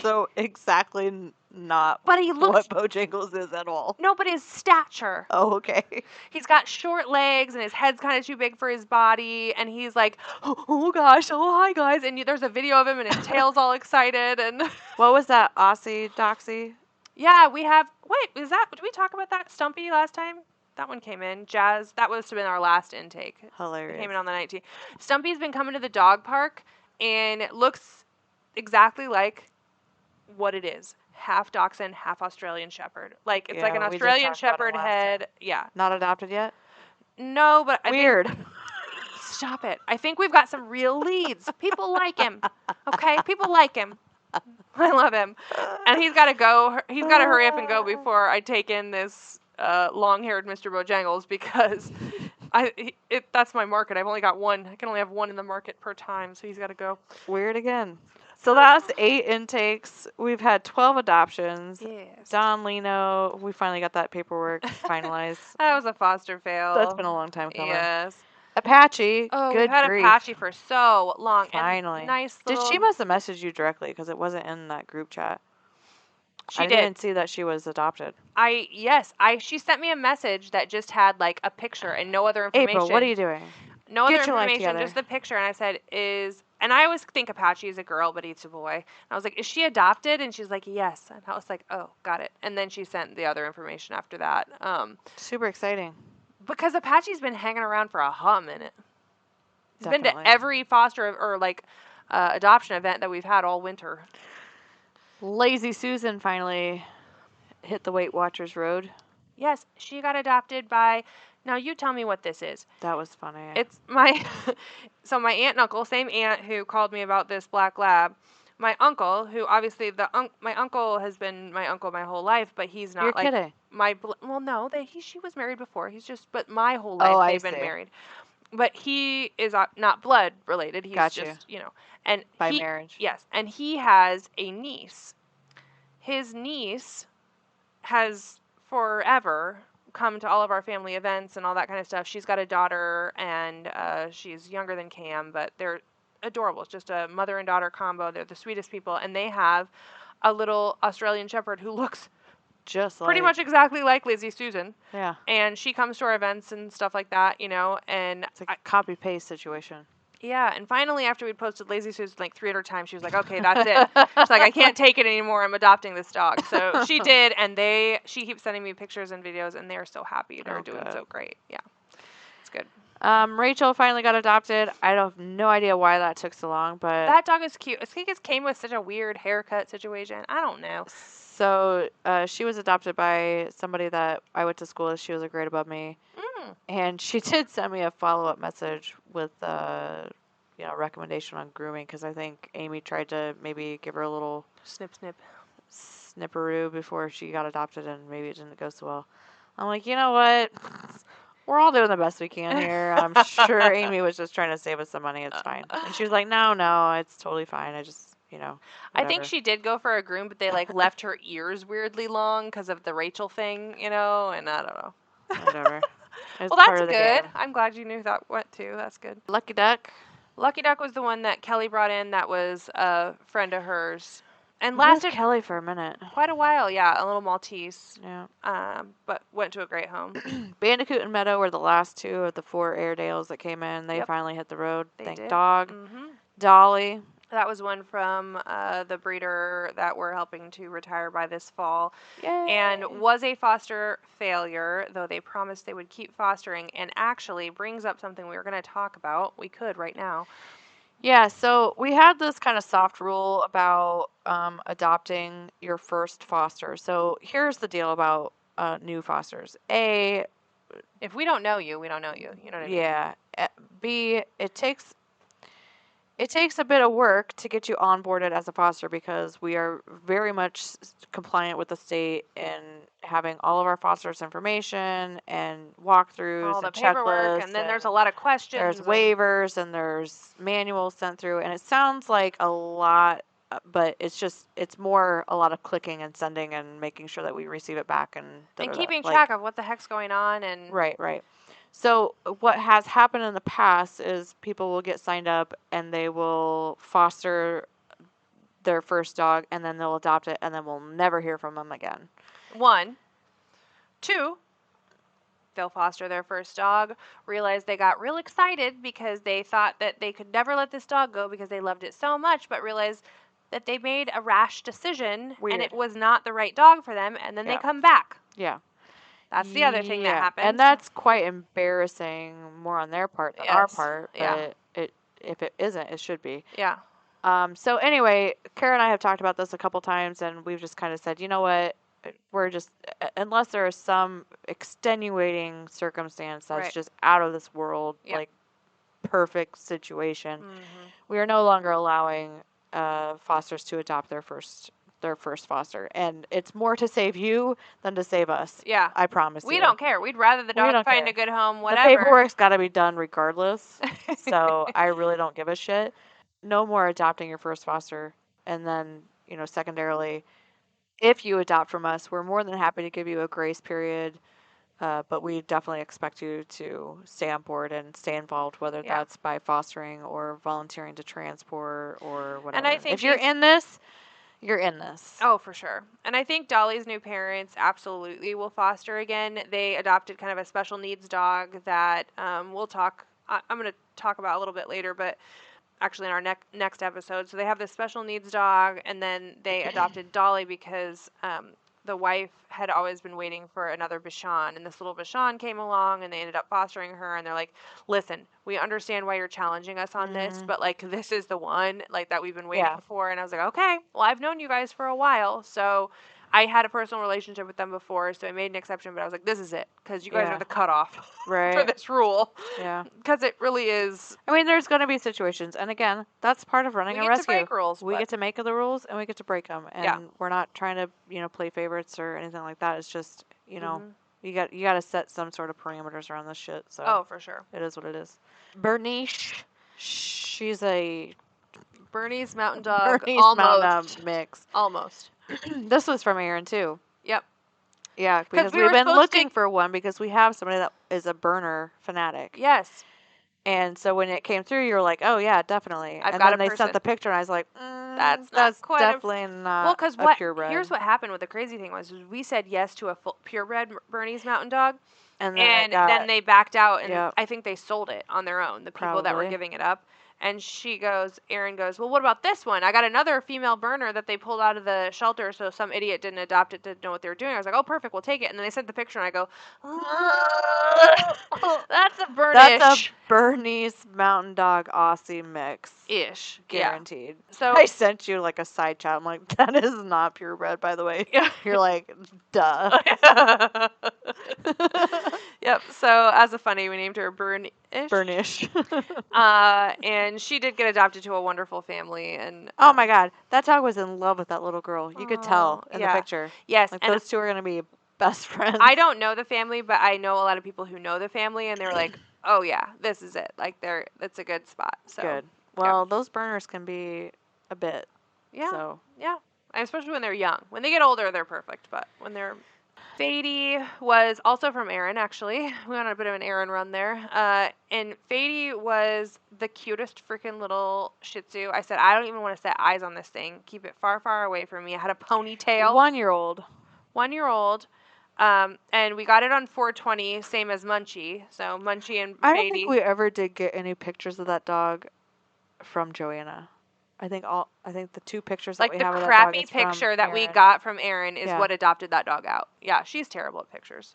So exactly not But he looks. what Bojangles is at all. No, but his stature. Oh, okay. He's got short legs and his head's kind of too big for his body, and he's like, oh gosh, oh hi guys, and there's a video of him and his tail's all excited and. What was that? Aussie Doxy? Yeah, we have. Wait, is that? Did we talk about that Stumpy last time? That one came in. Jazz. That must have been our last intake. Hilarious. It came in on the 19th. Stumpy's been coming to the dog park, and it looks exactly like what it is. Half Dachshund, half Australian Shepherd. Like, it's like an we just Australian talked about it Shepherd last head. Yeah. Not adopted yet? No, but I Weird. think, stop it. I think we've got some real leads. People like him. Okay? People like him. I love him. And he's got to go. He's got to hurry up and go before I take in this long-haired Mr. Bojangles because that's my market. I've only got one. I can only have one in the market per time, so he's got to go. Weird again. So that's 8 intakes. We've had 12 adoptions. Yes. Don Lino, we finally got that paperwork finalized. That was a foster fail. That's been a long time coming. Yes. Apache, Oh, good we've had grief. Apache for so long. Finally. And nice little... She must have messaged you directly because it wasn't in that group chat. She I did. didn't see that she was adopted. She sent me a message that just had like a picture and no other information. April, what are you doing? No Get other your life information, together. just the picture. And I said, and I always think Apache is a girl, but he's a boy. And I was like, is she adopted? And she's like, yes. And I was like, oh, got it. And then she sent the other information after that. Super exciting. Because Apache's been hanging around for a hot minute. He's been Definitely. to every foster or like adoption event that we've had all winter. Lazy Susan finally hit the Weight Watchers road. Yes, she got adopted by. Now you tell me what this is. That was funny. It's my. So my aunt and uncle, same aunt who called me about this black lab. My uncle, who obviously my uncle has been my uncle my whole life, but he's not You're like kidding. well, no, she was married before. He's just, but my whole life Oh, they've been see. married. But he is not blood related. He's Got you. just, and By marriage. Yes, and he has a niece. His niece has forever come to all of our family events and all that kind of stuff. She's got a daughter, and she's younger than Cam, but they're adorable. It's just a mother and daughter combo. They're the sweetest people, and they have a little Australian Shepherd who looks Just pretty like- much exactly like Lazy Susan. Yeah. And she comes to our events and stuff like that, and It's a copy-paste situation. yeah, and finally, after we'd posted Lazy Susan like 300 times, she was like, okay, that's it. She's like, I can't take it anymore. I'm adopting this dog. So she did, and she keeps sending me pictures and videos, and they're so happy. They're doing good. so great. Yeah, it's good. Rachel finally got adopted. I have no idea why that took so long, but... That dog is cute. I think it came with such a weird haircut situation. I don't know. So she was adopted by somebody that I went to school with. She was a grade above me. And she did send me a follow-up message with recommendation on grooming because I think Amy tried to maybe give her a little Snip, snip. snipperoo before she got adopted and maybe it didn't go so well. I'm like, you know what? We're all doing the best we can here. I'm sure Amy was just trying to save us some money. It's fine. And she was like, no, it's totally fine. I just, I think whatever. she did go for a groom, but they like left her ears weirdly long because of the Rachel thing, and I don't know. Whatever. It's Well, part that's of the good. game. I'm glad you knew that went too. That's good. Lucky Duck. Lucky Duck was the one that Kelly brought in that was a friend of hers. And Lasted lasted Kelly for a minute. quite a while, yeah, a little Maltese. Yeah. But went to a great home. Bandicoot and Meadow were the last 2 of the 4 Airedales that came in. They Yep. finally hit the road. They Thank did. dog. hmm Dolly. That was one from the breeder that we're helping to retire by this fall. Yay. And was a foster failure, though they promised they would keep fostering, and actually brings up something we were going to talk about. We could right now. Yeah, so we had this kind of soft rule about adopting your first foster. So here's the deal about new fosters. A, If we don't know you, we don't know you. You know what I mean? yeah. B, it takes It takes a bit of work to get you onboarded as a foster because we are very much compliant with the state in having all of our foster's information and walkthroughs All the and paperwork, checklists. and then there's a lot of questions. There's waivers and there's manuals sent through. And it sounds like a lot, but it's more a lot of clicking and sending and making sure that we receive it back and And da-da-da. keeping Like, track of what the heck's going on. And right. So what has happened in the past is people will get signed up and they will foster their first dog and then they'll adopt it and then we'll never hear from them again. 1, 2, they'll foster their first dog, realize they got real excited because they thought that they could never let this dog go because they loved it so much, but realize that they made a rash decision and it was not the right dog for them, and then they come back. Yeah. That's the other thing that happens. And that's quite embarrassing more on their part than our part, but if it isn't, it should be. Yeah. So anyway, Kara and I have talked about this a couple times and we've just kind of said, you know what? We're just, unless there is some extenuating circumstance that's just out of this world, like perfect situation, we are no longer allowing fosters to adopt their first foster, and it's more to save you than to save us. Yeah, I promise you. We don't care. We'd rather the dog find a good home, whatever. The paperwork's got to be done regardless, so I really don't give a shit. No more adopting your first foster, and then secondarily, if you adopt from us, we're more than happy to give you a grace period. But we definitely expect you to stay on board and stay involved, whether that's by fostering or volunteering to transport or whatever. And I think if you're in this, you're in this. Oh, for sure. And I think Dolly's new parents absolutely will foster again. They adopted kind of a special needs dog that I'm going to talk about a little bit later, but actually in our next episode. So they have this special needs dog, and then they adopted Dolly because the wife had always been waiting for another Bichon, and this little Bichon came along, and they ended up fostering her, and they're like, listen, we understand why you're challenging us on this, but, like, this is the one, like, that we've been waiting for, and I was like, okay, well, I've known you guys for a while, so I had a personal relationship with them before, so I made an exception, but I was like, this is it, because you guys are the cutoff for this rule. Yeah. Because it really is. I mean, there's going to be situations, and again, that's part of running a rescue. We get to break rules. We get to make the rules, and we get to break them, and we're not trying to, play favorites or anything like that. It's just, you got to set some sort of parameters around this shit. So. Oh, for sure. It is what it is. Bernice, she's a Bernese Mountain Dog. Bernese Mountain mix. Almost. This was from Aaron too. Yep. Yeah, because we've been looking for one because we have somebody that is a burner fanatic. Yes. And so when it came through, you were like, "Oh yeah, definitely." And then they sent the picture, and I was like, "That's definitely not a purebred." Here's what happened. What the crazy thing was we said yes to a purebred Bernese Mountain Dog, and then they backed out, and I think they sold it on their own. The people that were giving it up. And Erin goes, well, what about this one? I got another female burner that they pulled out of the shelter, so some idiot didn't adopt it, didn't know what they were doing. I was like, oh, perfect, we'll take it. And then they sent the picture, and I go, oh, that's a Burnish. That's a Bernese Mountain Dog Aussie mix. Ish. Guaranteed. Yeah. So I sent you like a side chat. I'm like, that is not purebred, by the way. You're like, duh. Yep. So as a funny, we named her Burnish. And she did get adopted to a wonderful family. And oh my God, that dog was in love with that little girl. You could tell in the picture. Yes, like those two are gonna be best friends. I don't know the family, but I know a lot of people who know the family, and they're like, oh yeah, this is it. Like it's a good spot. So good. Well, those burners can be a bit. Yeah. So yeah, especially when they're young. When they get older, they're perfect. But when they're Fady was also from Aaron, actually. We went on a bit of an Aaron run there. And Fady was the cutest freaking little Shih Tzu. I said, I don't even want to set eyes on this thing. Keep it far, far away from me. It had a ponytail. 1-year-old. 1-year-old. And we got it on 420, same as Munchie. So Munchie and Fady. I don't think we ever did get any pictures of that dog from Joanna. I think the 2 pictures that we have of that dog is from the crappy picture that we got from Aaron is what adopted that dog out. Yeah, she's terrible at pictures.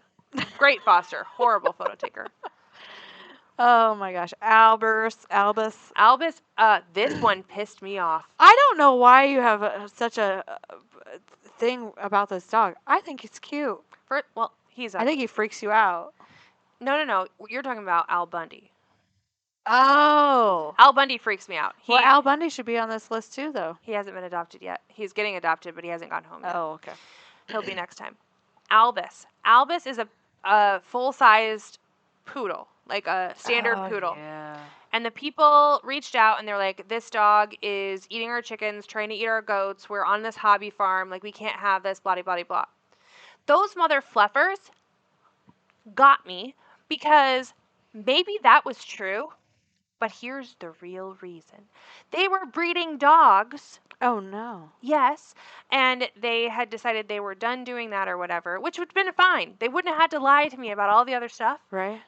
Great foster, horrible photo taker. Oh my gosh, Albus. This one pissed me off. I don't know why you have such a thing about this dog. I think he's cute. I think he freaks you out. No. You're talking about Al Bundy. Oh. Al Bundy freaks me out. Well, Al Bundy should be on this list too, though. He hasn't been adopted yet. He's getting adopted, but he hasn't gone home yet. Oh, okay. He'll be next time. Albus. Albus is a full-sized poodle, like a standard poodle. Yeah. And the people reached out and they're like, this dog is eating our chickens, trying to eat our goats. We're on this hobby farm. Like, we can't have this, blah, blah, blah, blah. Those mother fluffers got me because maybe that was true, but here's the real reason. They were breeding dogs. Oh, no. Yes, and they had decided they were done doing that or whatever, which would have been fine. They wouldn't have had to lie to me about all the other stuff. Right.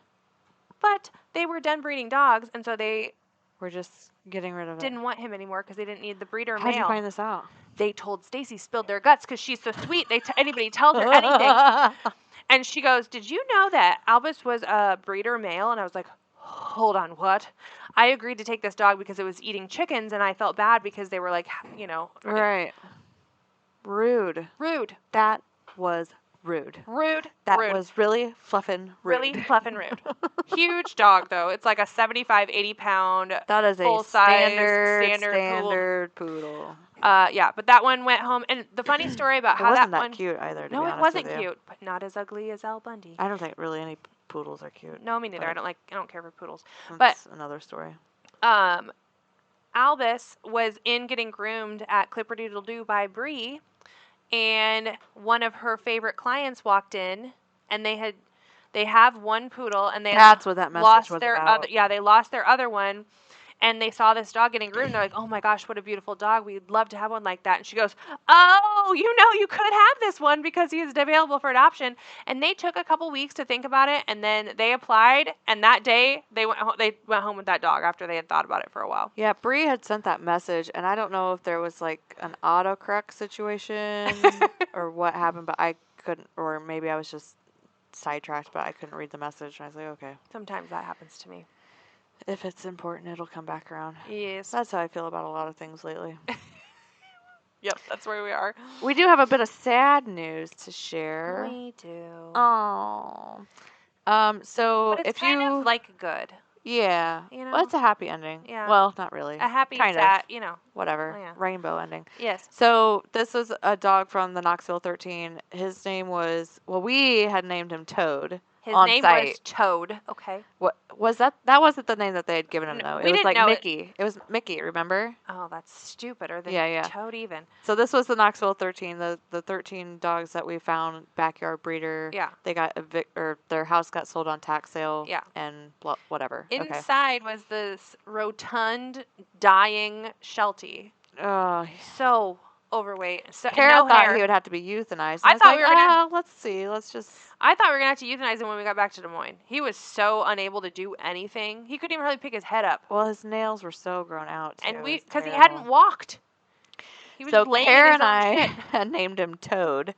But they were done breeding dogs, and so they We're just getting rid of it. didn't want him anymore because they didn't need the breeder How'd male. you find this out? They told Stacy spilled their guts because she's so sweet. Anybody tells her anything, and she goes, "Did you know that Albus was a breeder male?" And I was like, "Hold on, what?" I agreed to take this dog because it was eating chickens, and I felt bad because they were like, Right. Rude. rude, That was rude. rude, That rude. was really fluffin' rude. Really fluffin' rude. Huge dog, though. It's like a 75, 80-pound. That is a full-size, standard poodle. Yeah, but that one went home. And the funny story about It how wasn't that that one. cute either, to No, be it honest wasn't with you. cute, but not as ugly as Al Bundy. I don't think really any poodles are cute. No, me neither. but I don't care for poodles. That's another story. Albus was in getting groomed at Clipperdoodle-Doo by Bree, and one of her favorite clients walked in, and they have one poodle, and they That's what that message lost was their about. other. Yeah, they lost their other one, and they saw this dog getting groomed. They're like, "Oh my gosh, what a beautiful dog! We'd love to have one like that." And she goes, "Oh, you could have this one because he is available for adoption." And they took a couple weeks to think about it, and then they applied. And that day, they went home with that dog after they had thought about it for a while. Yeah, Bree had sent that message, and I don't know if there was like an autocorrect situation or what happened, but I couldn't, or maybe I was just sidetracked, but I couldn't read the message, and I was like, okay, Sometimes that happens to me. if it's important, it'll come back around. Yes. That's how I feel about a lot of things lately. Yep, that's where we are. We do have a bit of sad news to share. We do. Oh. So But it's if kind you of like good. yeah, You know? well, it's a happy ending. Yeah. Well, not really. A happy, kind sad, of. Whatever. Oh, yeah. Rainbow ending. Yes. So this was a dog from the Knoxville 13. His name was, well, we had named him Toad. His on name site. was Toad. Okay. What was that? That wasn't the name that they had given him, though. We It was didn't like know it. Mickey. It was Mickey, remember? Oh, that's stupider than Yeah, yeah. Toad even. So this was the Knoxville 13. The 13 dogs that we found, backyard breeder. Yeah. They got or their house got sold on tax sale. Yeah. And whatever. Okay. Inside was this rotund, dying Sheltie. Oh, So overweight. So Kara no thought hair. he would have to be euthanized. I was thought like, we were gonna- let's see. Let's just. I thought we were going to have to euthanize him when we got back to Des Moines. He was so unable to do anything. He couldn't even really pick his head up. Well, his nails were so grown out. Too. And It was because he terrible. hadn't walked. He was So laying Kara in his and own I shit. had named him Toad,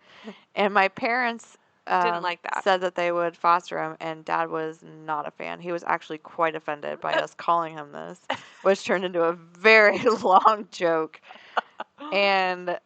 and my parents Didn't like that. said that they would foster him, and Dad was not a fan. He was actually quite offended by us calling him this, which turned into a very long joke. And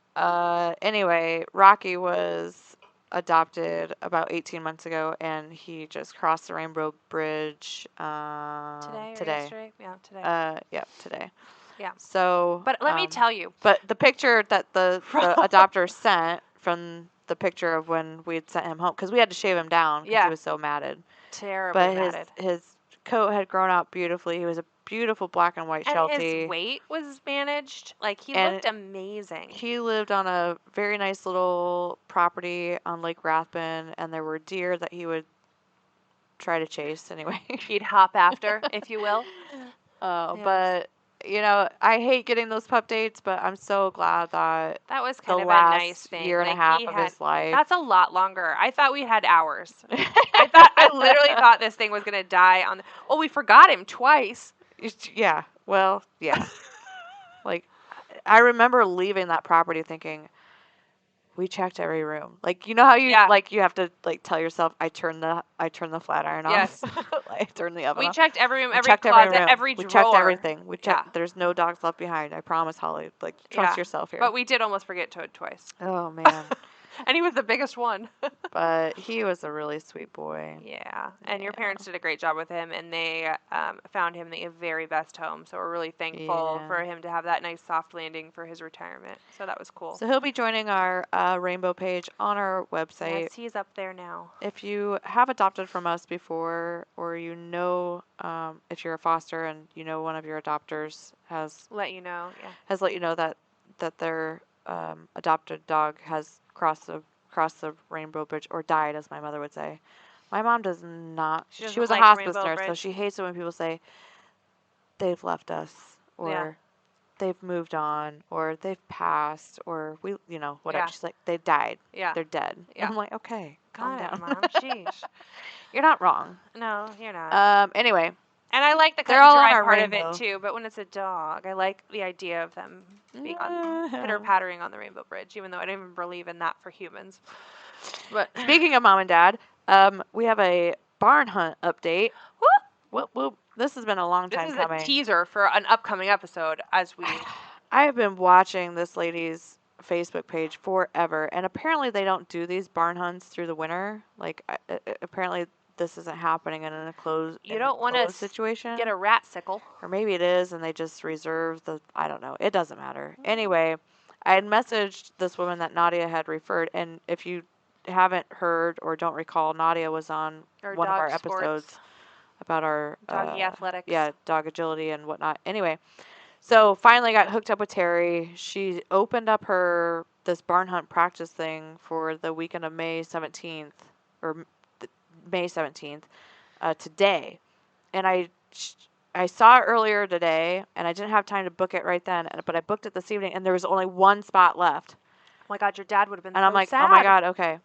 anyway, Rocky was adopted about 18 months ago, and he just crossed the Rainbow Bridge Today or today. yesterday? Yeah, today. Yeah, today. Yeah. So, But let me tell you. But the picture that the adopter sent from the picture of when we had sent him home, because we had to shave him down because Yeah. he was so matted. Terribly But matted. his coat had grown out beautifully. He was a beautiful black and white And Sheltie. his weight was managed. Like, he And looked amazing. He lived on a very nice little property on Lake Rathbun, and there were deer that he would try to chase anyway. He'd hop after, if you will. Yes. But, I hate getting those pup dates, but I'm so glad that That was the kind of a last nice thing. year and Like, a half he of had- his life. That's a lot longer. I thought we had hours. I literally thought this thing was going to die on well, we forgot him twice. Yeah. Well, yeah. Like, I remember leaving that property thinking, we checked every room. Like, you know how you Yeah. you have to tell yourself, I turned the flat iron Yes. off. I turned the oven We off. checked every room, We every checked closet, room. every We drawer. checked everything. We checked. Yeah. There's no dogs left behind. I promise, Holly. Like, trust Yeah. yourself here. But we did almost forget Toad twice. Oh man. And he was the biggest one. But he was a really sweet boy. Yeah, and your Yeah. parents did a great job with him, and they found him the very best home. So we're really thankful Yeah. for him to have that nice soft landing for his retirement. So that was cool. So he'll be joining our rainbow page on our website. Yes, he's up there now. If you have adopted from us before, or if you're a foster and one of your adopters has Let you know, yeah. let you know that their adopted dog has crossed the rainbow bridge or died, as my mother would say. My mom does not. She She doesn't was a like hospice Rainbow nurse, so Bridge. she hates it when people say they've left us or they've moved on or they've passed or whatever. Yeah. She's like, they died. Yeah. They're dead. Yeah. I'm like, okay, calm Got it, down. Mom. Sheesh. You're not wrong. No, you're not. Anyway, And I like the cut they're and all on dry our part of rainbow. it too, but when it's a dog, I like the idea of them being on Yeah. pitter-pattering on the Rainbow Bridge, even though I don't even believe in that for humans. But Speaking of Mom and Dad, we have a barn hunt update. Whoop, whoop. This has been a long this time is coming. a teaser for an upcoming episode as we I have been watching this lady's Facebook page forever, and apparently they don't do these barn hunts through the winter. Like, apparently this isn't happening in an enclosed you don't want to situation. get a rat sickle. Or maybe it is, and they just reserve I don't know. It doesn't matter. Anyway, I had messaged this woman that Nadia had referred, and if you haven't heard or don't recall, Nadia was on Or one of our dog sports. episodes about our Doggy athletics. Yeah, dog agility and whatnot. Anyway, so finally got hooked up with Terry. She opened up this barn hunt practice thing for the weekend of May 17th or May 17th today, and I saw it earlier today, and I didn't have time to book it right then, but I booked it this evening, and there was only one spot left. Oh my God, your dad would have been And so I'm like, sad. oh my God, okay.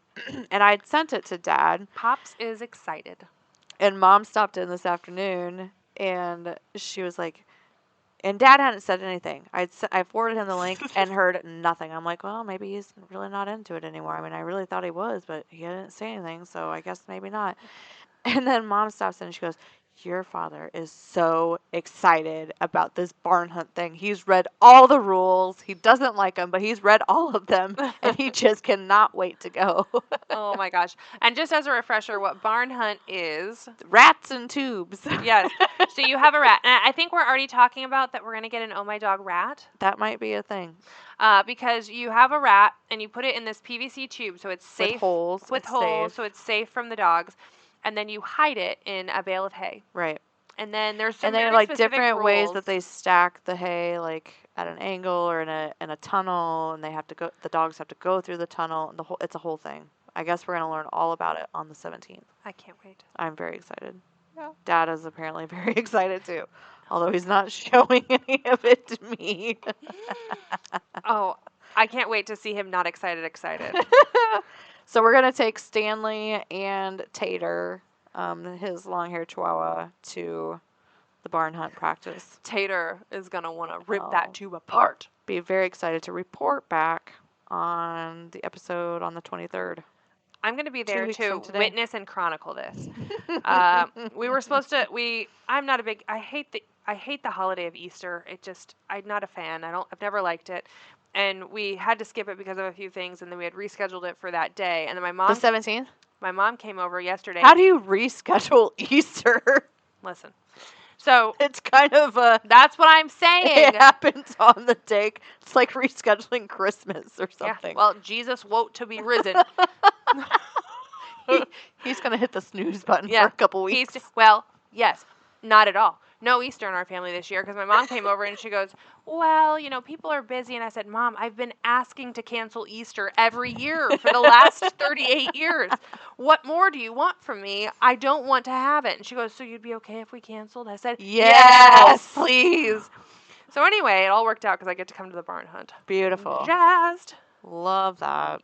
And I had sent it to Dad. Pops is excited. And Mom stopped in this afternoon, and she was like, and Dad hadn't said anything. I forwarded him the link and heard nothing. I'm like, well, maybe he's really not into it anymore. I mean, I really thought he was, but he didn't say anything, so I guess maybe not. And then Mom stops in and she goes, your father is so excited about this barn hunt thing. He's read all the rules. He doesn't like them, but he's read all of them, and he just cannot wait to go. Oh my gosh. And just as a refresher, what barn hunt is. Rats and tubes. Yes. So you have a rat. And I think we're already talking about that we're going to get an Oh My Dog rat. That might be a thing. Because you have a rat and you put it in this PVC tube so it's safe. With holes. With it's holes safe. so it's safe from the dogs. And then you hide it in a bale of hay. Right. And then there's some And then very like specific different ways rules. that they stack the hay, like at an angle or in a tunnel, and they have to go. The dogs have to go through the tunnel. It's a whole thing. I guess we're gonna learn all about it on the 17th. I can't wait. I'm very excited. Yeah. Dad is apparently very excited too, although he's not showing any of it to me. Oh, I can't wait to see him not excited. So we're gonna take Stanley and Tater, his long-haired Chihuahua, to the barn hunt practice. Tater is going to want to rip Oh. that tube apart. Be very excited to report back on the episode on the 23rd. I'm going to be 2 there weeks to from today. witness and chronicle this. We were supposed to. I'm not a big. I hate the holiday of Easter. I'm not a fan. I've never liked it, and we had to skip it because of a few things, and then we had rescheduled it for that day, and then The 17th? my mom came over yesterday. How do you reschedule Easter? Listen? So It's kind of that's what I'm saying. it happens on the day. It's like rescheduling Christmas or Yeah. something. Well, Jesus woke to be risen. He's going to hit the snooze button Yeah, for a couple weeks. Yes, not at all. No Easter in our family this year because my mom came over and she goes, well, people are busy. And I said, Mom, I've been asking to cancel Easter every year for the last 38 years. What more do you want from me? I don't want to have it. And she goes, so you'd be okay if we canceled? I said, Yes. please. So anyway, it all worked out because I get to come to the barn hunt. Beautiful. Jazzed. Love that.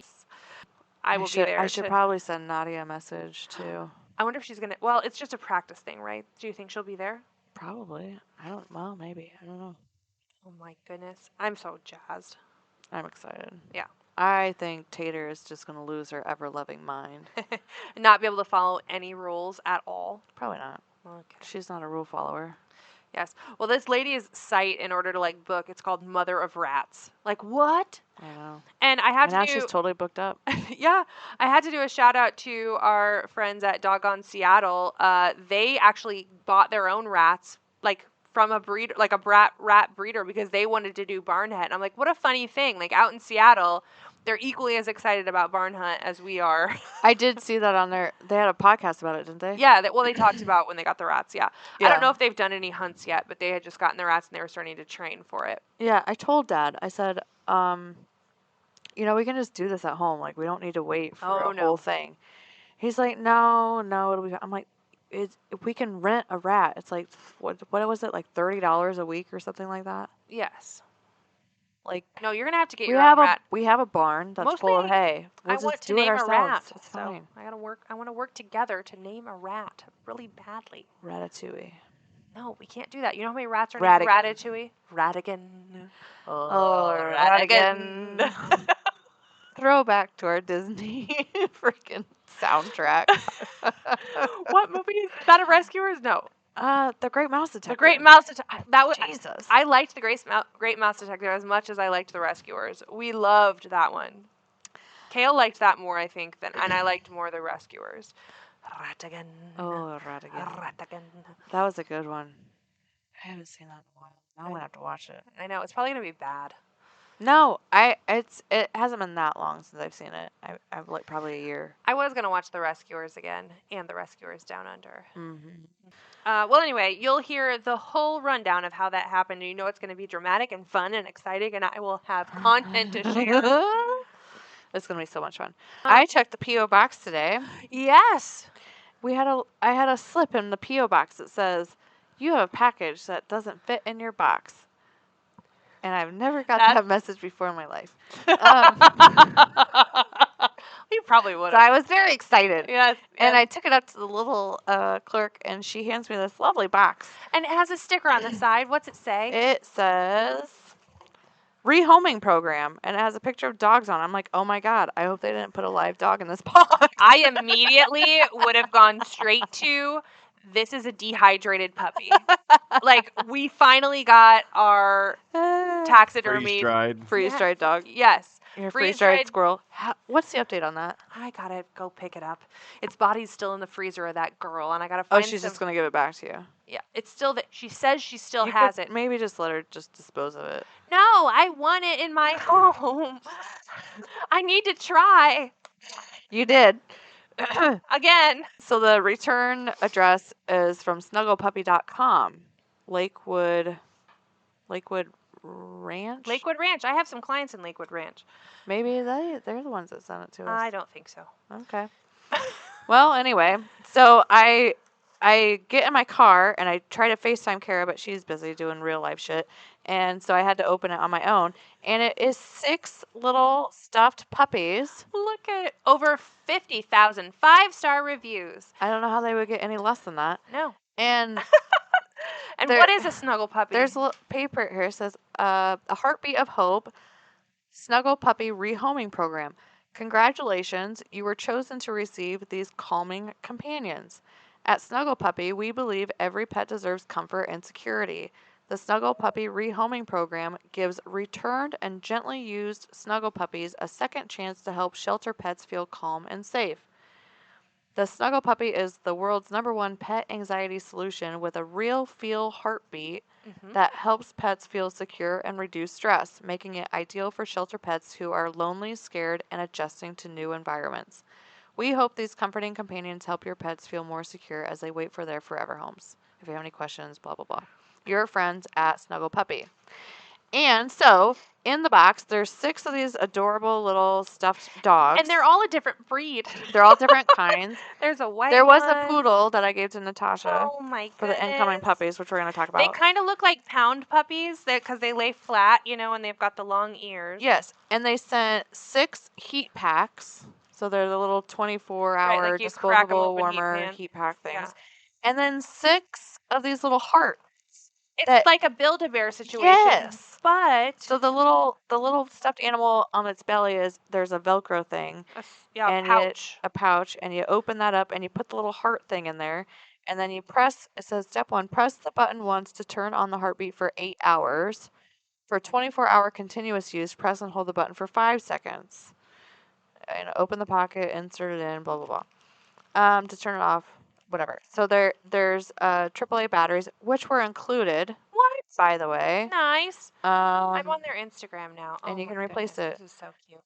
I will be there. I should probably send Nadia a message too. I wonder if she's going to. Well, it's just a practice thing, right? Do you think she'll be there? Probably. Well, maybe. I don't know. Oh my goodness. I'm so jazzed. I'm excited. Yeah. I think Tater is just going to lose her ever-loving mind. Not be able to follow any rules at all. Probably not. Okay. She's not a rule follower. Yes. Well, this lady's site, in order to like book, it's called Mother of Rats. Like what? I know. And I had And now to she's do. totally booked up. Yeah, I had to do a shout out to our friends at Doggone Seattle. They actually bought their own rats, like from a breeder, like a rat breeder, because they wanted to do barn hunt. And I'm like, what a funny thing! Like out in Seattle, they're equally as excited about barn hunt as we are. I did see that on there. They had a podcast about it, didn't they? Yeah, well, they talked about when they got the rats. Yeah. I Yeah. don't know if they've done any hunts yet, but they had just gotten the rats and they were starting to train for it. Yeah, I told Dad. I said, we can just do this at home. Like, we don't need to wait for Oh, a no. whole thing. He's like, no, it'll be. I'm like, if we can rent a rat, it's like, what was it, like $30 a week or something like that? Yes. Like, No, you're gonna have to get we your have own rat. we have a barn that's full of Mostly, hay. We'll I just want to do it name a ourselves. rat. It's So fine. I want to work together to name a rat really badly. Ratatouille. No, we can't do that. You know how many rats are Radigan. named Ratatouille? Radigan. Oh, Radigan. Throwback to our Disney freaking soundtrack. What movie is that? A Rescuers? No. The Great Mouse Detective. The Great Mouse Detective. That was Jesus. I liked the Great Mouse Detective as much as I liked the Rescuers. We loved that one. Kale liked that more, I think, and I liked more the Rescuers. Ratigan. Oh, Radigan. Ratigan. That was a good one. I haven't seen that in a while. Now I'm gonna have to watch it. I know it's probably gonna be bad. No, it hasn't been that long since I've seen it. I've like probably a year. I was gonna watch the Rescuers again and the Rescuers Down Under. Mm-hmm. Well, anyway, you'll hear the whole rundown of how that happened. You know it's going to be dramatic and fun and exciting, and I will have content to share. It's gonna be so much fun. I checked the PO box today. Yes. I had a slip in the PO box that says, "You have a package that doesn't fit in your box." And I've never got that message before in my life. You probably would So have. I was very excited. Yes. And I took it up to the little clerk, and she hands me this lovely box. And it has a sticker on the side. What's it say? It says rehoming program, and it has a picture of dogs on it. I'm like, oh my God, I hope they didn't put a live dog in this box. I immediately would have gone straight to, this is a dehydrated puppy. Like, we finally got our taxidermy. Freeze-dried. Dog. Yes. Your freeze-dried squirrel. What's the update on that? I gotta go pick it up. Its body's still in the freezer of that girl, and I gotta find. Oh, she's just gonna give it back to you. Yeah, it's still that she says she still You has could it. Maybe just let her just dispose of it. No, I want it in my home. I need to try You did. again. So the return address is from snugglepuppy.com. Lakewood Ranch? Lakewood Ranch. I have some clients in Lakewood Ranch. Maybe they're the ones that sent it to us. I don't think so. Okay. Well, anyway, so I get in my car and I try to FaceTime Kara, but she's busy doing real life shit. And so I had to open it on my own. And it is 6 little stuffed puppies. Look at over 50,000 5-star reviews. I don't know how they would get any less than that. No. And And what is a snuggle puppy? there's a little paper here. It says, a heartbeat of hope, Snuggle Puppy Rehoming Program. Congratulations, you were chosen to receive these calming companions. At Snuggle Puppy, we believe every pet deserves comfort and security. The Snuggle Puppy Rehoming Program gives returned and gently used snuggle puppies a second chance to help shelter pets feel calm and safe. The Snuggle Puppy is the world's #1 pet anxiety solution with a real feel heartbeat that helps pets feel secure and reduce stress, making it ideal for shelter pets who are lonely, scared, and adjusting to new environments. We hope these comforting companions help your pets feel more secure as they wait for their forever homes. If you have any questions, blah, blah, blah. Your friends at Snuggle Puppy. And so, in the box, there's 6 of these adorable little stuffed dogs. And they're all a different breed. They're all different kinds. There's a white There was one. a poodle that I gave to Natasha Oh my goodness. for the incoming puppies, which we're going to talk They about. kind of look like pound puppies because they lay flat, and they've got the long ears. Yes, and they sent 6 heat packs. So they're the little 24-hour like you crack 'em disposable open warmer pan. heat pack things. Yeah. And then 6 of these little hearts. It's like a Build-A-Bear situation. Yes. But So the little stuffed animal on its belly there's a Velcro thing. a and pouch. a pouch, and you open that up and you put the little heart thing in there, And then you press, it says step 1, press the button once to turn on the heartbeat for 8 hours. For 24-hour continuous use, press and hold the button for 5 seconds. And open the pocket, insert it in, blah, blah, blah. To turn it off, whatever. So there's AAA batteries, which were included, What? by the way. Nice. I'm on Um, their Instagram now. and Oh you my can replace goodness, it. This is so cute.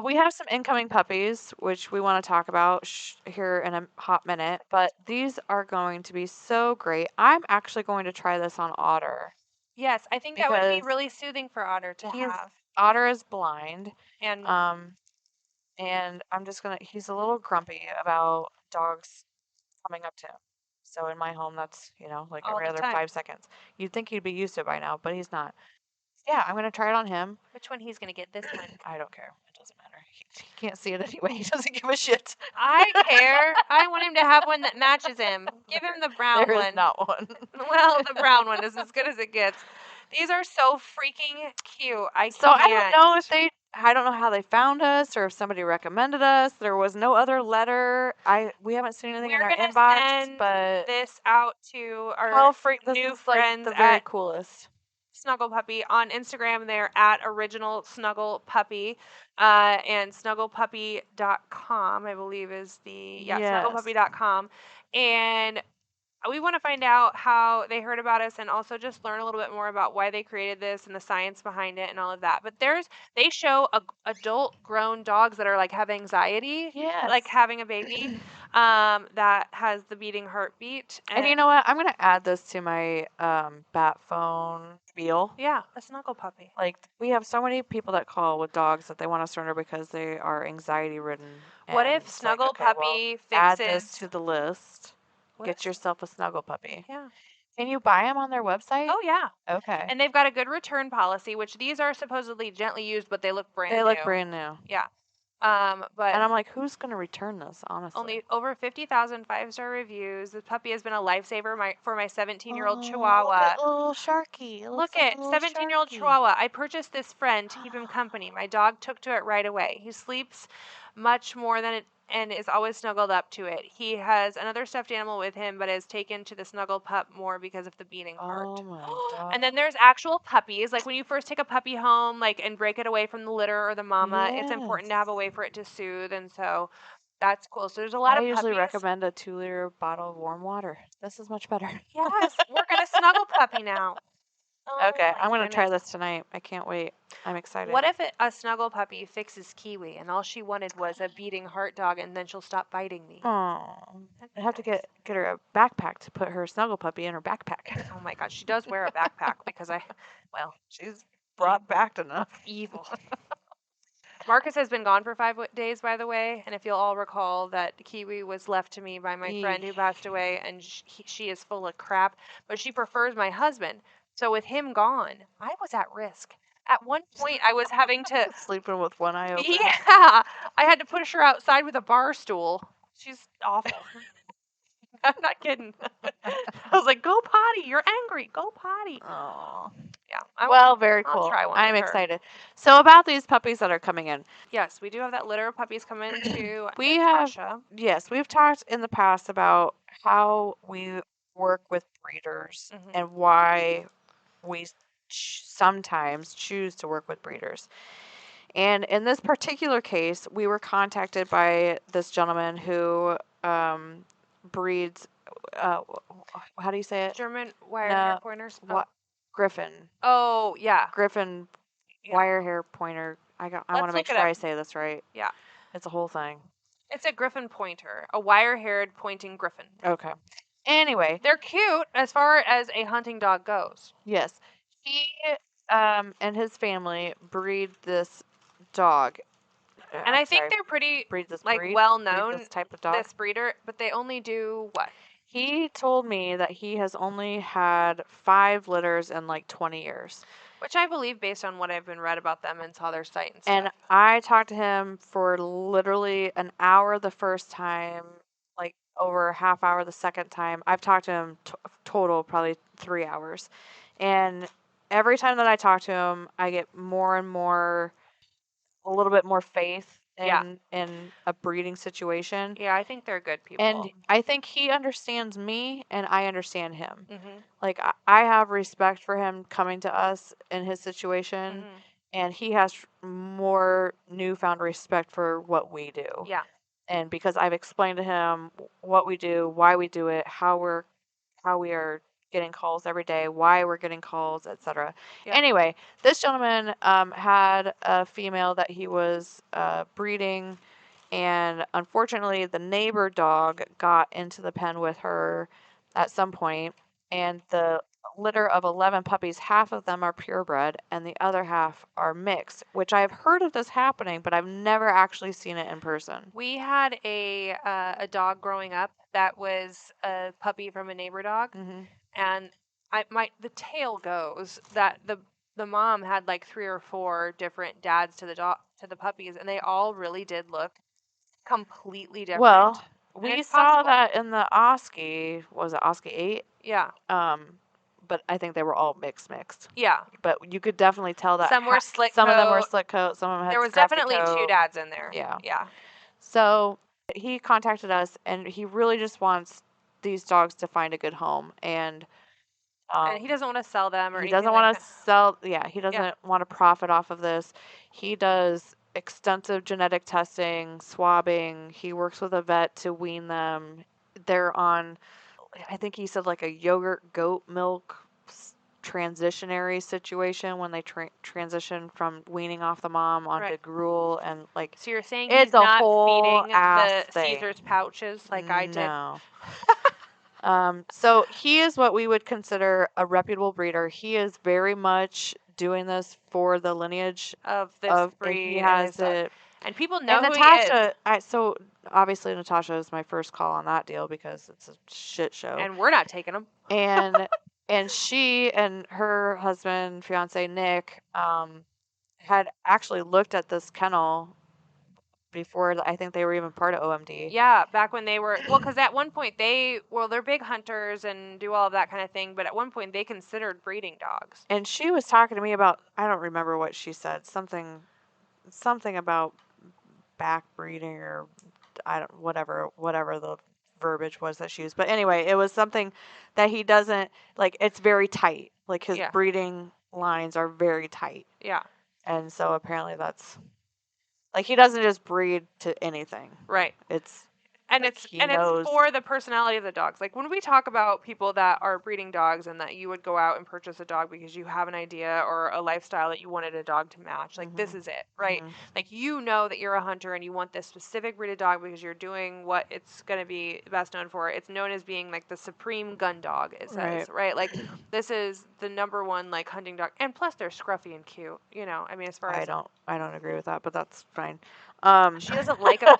We have some incoming puppies, which we want to talk about here in a hot minute, but these are going to be so great. I'm actually going to try this on Otter Yes, I think that would be because really soothing for Otter to he's have. Otter is blind, And and I'm just gonna. He's a little grumpy about dogs coming up to him. So in my home, that's like all every the other time. 5 seconds. You'd think he'd be used to it by now, but he's not. Yeah, I'm gonna try it on him. Which one he's gonna get this one? I don't care. It doesn't matter. He can't see it anyway. He doesn't give a shit. I care. I want him to have one that matches him. Give him the brown There is one. not one. Well, the brown one is as good as it gets. These are so freaking cute. I don't know if I don't know how they found us or if somebody recommended us. There was no other letter. We haven't seen anything in We're our gonna inbox, send but this out to our how freak this new is like friends the very at coolest. Snuggle Puppy on Instagram. They're at Original Snuggle Puppy, and snugglepuppy.com, I believe is Yes. snugglepuppy.com. And we want to find out how they heard about us and also just learn a little bit more about why they created this and the science behind it and all of that. But they show adult grown dogs that are like have anxiety, Yes. like having a baby, that has the beating heartbeat. And you know what? I'm gonna add this to my bat phone spiel. Yeah, a snuggle puppy. Like we have so many people that call with dogs that they want to surrender because they are anxiety ridden. What and if it's Snuggle like, okay, well, Puppy add fixes? this to the list. What Get if- yourself a snuggle puppy. Yeah. Can you buy them on their website? Oh yeah. Okay. And they've got a good return policy, which these are supposedly gently used, but they look brand new. They look brand new. Yeah. And But I'm like, who's gonna return this? Honestly. only over 50,000 5-star reviews. This puppy has been a lifesaver for my 17-year-old Look Chihuahua. at little Sharky. It Look looks like at a little 17-year-old Sharky. Chihuahua. I purchased this friend to keep him company. My dog took to it right away. He sleeps much more than it and is always snuggled up to it. He has another stuffed animal with him, but has taken to the snuggle pup more because of the beating heart. Oh my god. And then there's actual puppies. Like when you first take a puppy home, like and break it away from the litter or the mama, it's important to have a way for it to soothe, and so that's cool. So there's a lot of I usually puppies. recommend a 2-liter bottle of warm water. This is much better. Yes, we're gonna snuggle puppy now. Oh Okay, my I'm gonna try goodness. this tonight. I can't wait. I'm excited. What if a snuggle puppy fixes Kiwi and all she wanted was a beating heart dog and then she'll stop biting me? Oh, That'd I be have to nice. get her a backpack to put her snuggle puppy in her backpack. Oh my god, she does wear a backpack because She's brought back enough. evil. Marcus has been gone for 5 days, by the way, and if you'll all recall that Kiwi was left to me by my friend who passed away, and she is full of crap, but she prefers my husband. So with him gone, I was at risk. At one point, I was having to Sleeping with one eye open. yeah, I had to push her outside with a bar stool. She's awful. I'm not kidding. I was like, "Go potty. You're angry. Go potty." Oh. Yeah. Well, very I'll cool. try one I'm with her. excited. So about these puppies that are coming in. Yes, we do have that litter of puppies coming to We have Natasha. Yes, we've talked in the past about how we work with breeders Mhm. and why we sometimes choose to work with breeders. And in this particular case, we were contacted by this gentleman who breeds, how do you say it? German wire No, hair pointers. What? Griffin. Oh, yeah. Griffin Yeah. wire hair pointer. I want Let's to make look it sure I up. say this right. Yeah. It's a whole thing. It's a griffin pointer, a wire-haired pointing griffin. Okay. Anyway, They're cute as far as a hunting dog goes. yes. He and his family breed this dog. And I think they're pretty breed this like breed, well breed known, this type of dog. this breeder, but they only do what? He told me that he has only had 5 litters in like 20 years. Which I believe based on what I've been read about them and saw their site and stuff. And I talked to him for literally an hour the first time, like over a half hour the second time. I've talked to him total probably 3 hours. And every time that I talk to him, I get more and more, a little bit more faith Yeah. in a breeding situation. Yeah, I think they're good And people. I think he understands me and I understand him. Mhm. Like I have respect for him coming to us in his situation, Mhm. and he has more newfound respect for what we do. Yeah. And because I've explained to him what we do, why we do it, how we are getting calls every day, why we're getting calls, etc. Yeah. Anyway, this gentleman had a female that he was breeding, and unfortunately, the neighbor dog got into the pen with her at some point, and the litter of 11 puppies, half of them are purebred and the other half are mixed, which I've heard of this happening, but I've never actually seen it in person. We had a dog growing up that was a puppy from a neighbor dog, Hmm. and the tale goes that the mom had like 3 or 4 different dads to the puppies, and they all really did look completely different. Well, And we it's saw possible. that in the Oski, was it Oski 8? Yeah. But I think they were all mixed. Yeah. But you could definitely tell that Some were slick some of them were coat. slick coat, some of them had There was scruffy definitely 2 coat. dads in there. Yeah. Yeah. So he contacted us, and he really just wants these dogs to find a good home, and And he doesn't want to sell them or he anything doesn't like want to that. sell. Yeah, he doesn't want to profit off of this. He does extensive genetic testing, swabbing. He works with a vet to wean them. They're on, I think he said, like a yogurt goat milk transitionary situation when they transition from weaning off the mom onto Right. gruel, and like So you're saying it's he's a not whole feeding ass the thing. Caesar's pouches like I did? No. So he is what we would consider a reputable breeder. He is very much doing this for the lineage Of this and breed he and has his dog. it. And people know And who he is. Natasha, so obviously Natasha is my first call on that deal because it's a shit show. And we're not taking him. And she and her husband, fiance Nick, had actually looked at this kennel before I think they were even part of OMD. Yeah, back when they were, well, because at one point they're big hunters and do all of that kind of thing, but at one point they considered breeding dogs. And she was talking to me about, I don't remember what she said, something about back breeding, or I don't, whatever the verbiage was that she used. But anyway, it was something that he doesn't like. It's very tight. Like his Yeah. breeding lines are very tight. Yeah. And so apparently that's like he doesn't just breed to anything. Right. It's And like it's for the personality of the dogs. Like when we talk about people that are breeding dogs and that you would go out and purchase a dog because you have an idea or a lifestyle that you wanted a dog to match, like this is it, right? Like you know that you're a hunter and you want this specific breed of dog because you're doing what it's going to be best known for. It's known as being like the supreme gun dog, it says, right? Like this is the number one like hunting dog. And plus they're scruffy and cute, you know. I mean, as far as I don't agree with that, but that's fine. She doesn't like them.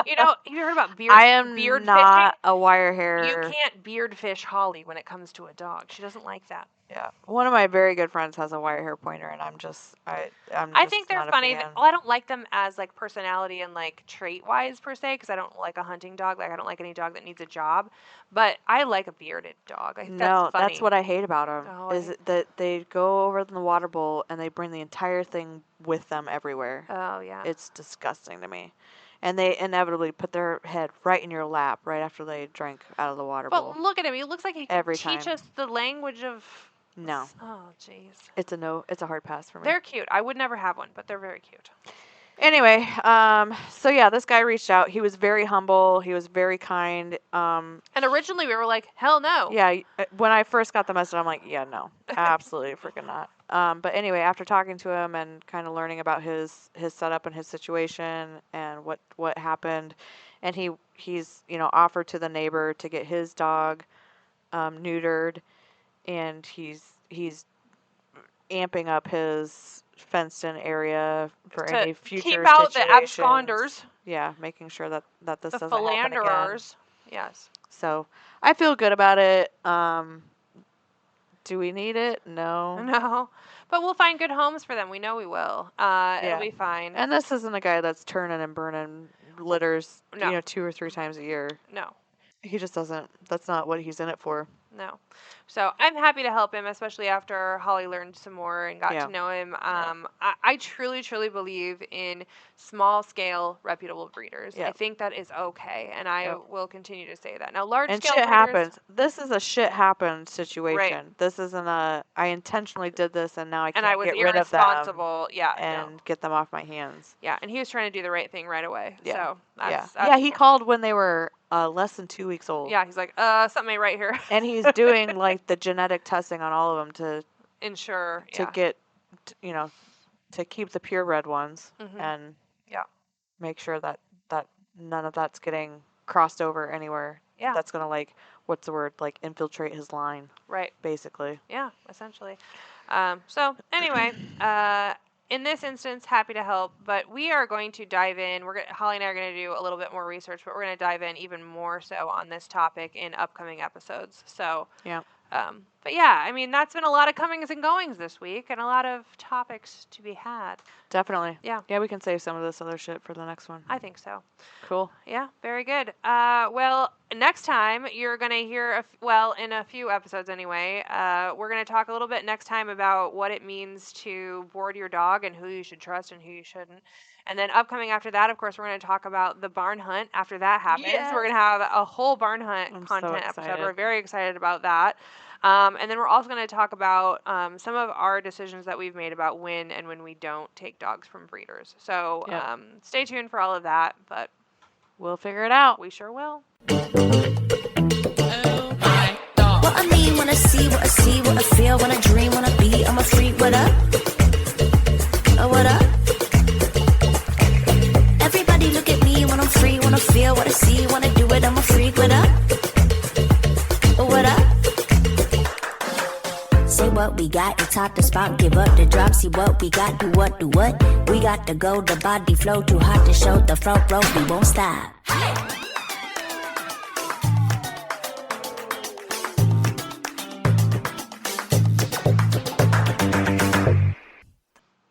You know, you heard about beard? I am beard not fishing? a wire hair. You can't beard fish Holly when it comes to a dog. She doesn't like that. Yeah, one of my very good friends has a wire hair pointer, and I'm just I just think they're not a funny. fan. Well, I don't like them as like personality and like trait wise per se, because I don't like a hunting dog. Like I don't like any dog that needs a job. But I like a bearded dog. I think that's funny. That's what I hate about them. Oh, is that they go over in the water bowl and they bring the entire thing with them everywhere. Oh yeah. It's disgusting to me. And they inevitably put their head right in your lap right after they drink out of the water bowl. But look at him. He looks like he Every can teach time. us the language of. No. Oh jeez. It's a no. It's a hard pass for me. They're cute. I would never have one, but they're very cute. Anyway, so yeah, this guy reached out. He was very humble. He was very kind. And originally we were like, hell no. Yeah, when I first got the message, I'm like, yeah, no, absolutely freaking not. But anyway, after talking to him and kind of learning about his setup and his situation and what happened, and he's offered to the neighbor to get his dog neutered, and he's amping up his fenced-in area for to any future keep out situations. the absconders. Yeah, making sure that this the doesn't happen again. philanderers. Yes. So I feel good about it. Do we need it? No. No. But we'll find good homes for them. We know we will. It'll be fine. And this isn't a guy that's turning and burning litters, No. 2 or 3 times a year. No. He just doesn't. That's not what he's in it for. No. So I'm happy to help him, especially after Holly learned some more and got Yeah. to know him. I truly, truly believe in small scale, reputable breeders. I Yep. think that is okay, and I Yep. will continue to say that. Now, large And scale shit breeders, happens. This is a shit happened situation. This isn't a I intentionally did this and now I and I can't was get rid of them irresponsible. Yeah, and get them off my hands. yeah, and he was trying to do the right thing right away. Yeah. So that's, Yeah, he called when they were less than 2 weeks old. yeah, he's like, something ain't right here. And he's doing like the genetic testing on all of them to Ensure, get to keep the purebred ones Mhm. and Yeah. make sure that none of that's getting crossed over anywhere. Yeah. That's going to like what's the word? Like infiltrate his line Right. basically. Yeah, essentially. So anyway, in this instance, happy to help, but we are going to dive in. Holly and I are going to do a little bit more research, but we're going to dive in even more so on this topic in upcoming episodes. So, Yeah. But yeah, I mean, that's been a lot of comings and goings this week and a lot of topics to be had. Definitely. Yeah. Yeah, we can save some of this other shit for the next one. I think so. Cool. Yeah, very good. Well, next time you're going to hear, in a few episodes anyway, we're going to talk a little bit next time about what it means to board your dog and who you should trust and who you shouldn't. And then upcoming after that, of course, we're going to talk about the barn hunt after that happens. Yes. We're going to have a whole barn hunt I'm so content episode. excited. We're very excited about that. And then we're also going to talk about some of our decisions that we've made about when and when we don't take dogs from breeders. So Yep. Stay tuned for all of that, but we'll figure it out. we sure will. Oh my dog. What I mean when I see, what I see, what I feel, when I dream, when I be, I'm a freak, what up? Oh, what up? Everybody look at me when I'm free, when I feel, what I see, when I do it, I'm a freak, what up? Oh, what up? Say what we got, it's hot to spot, give up the drop, see what we got, do what, we got to go, the body flow, too hot to show, the front row, we won't stop.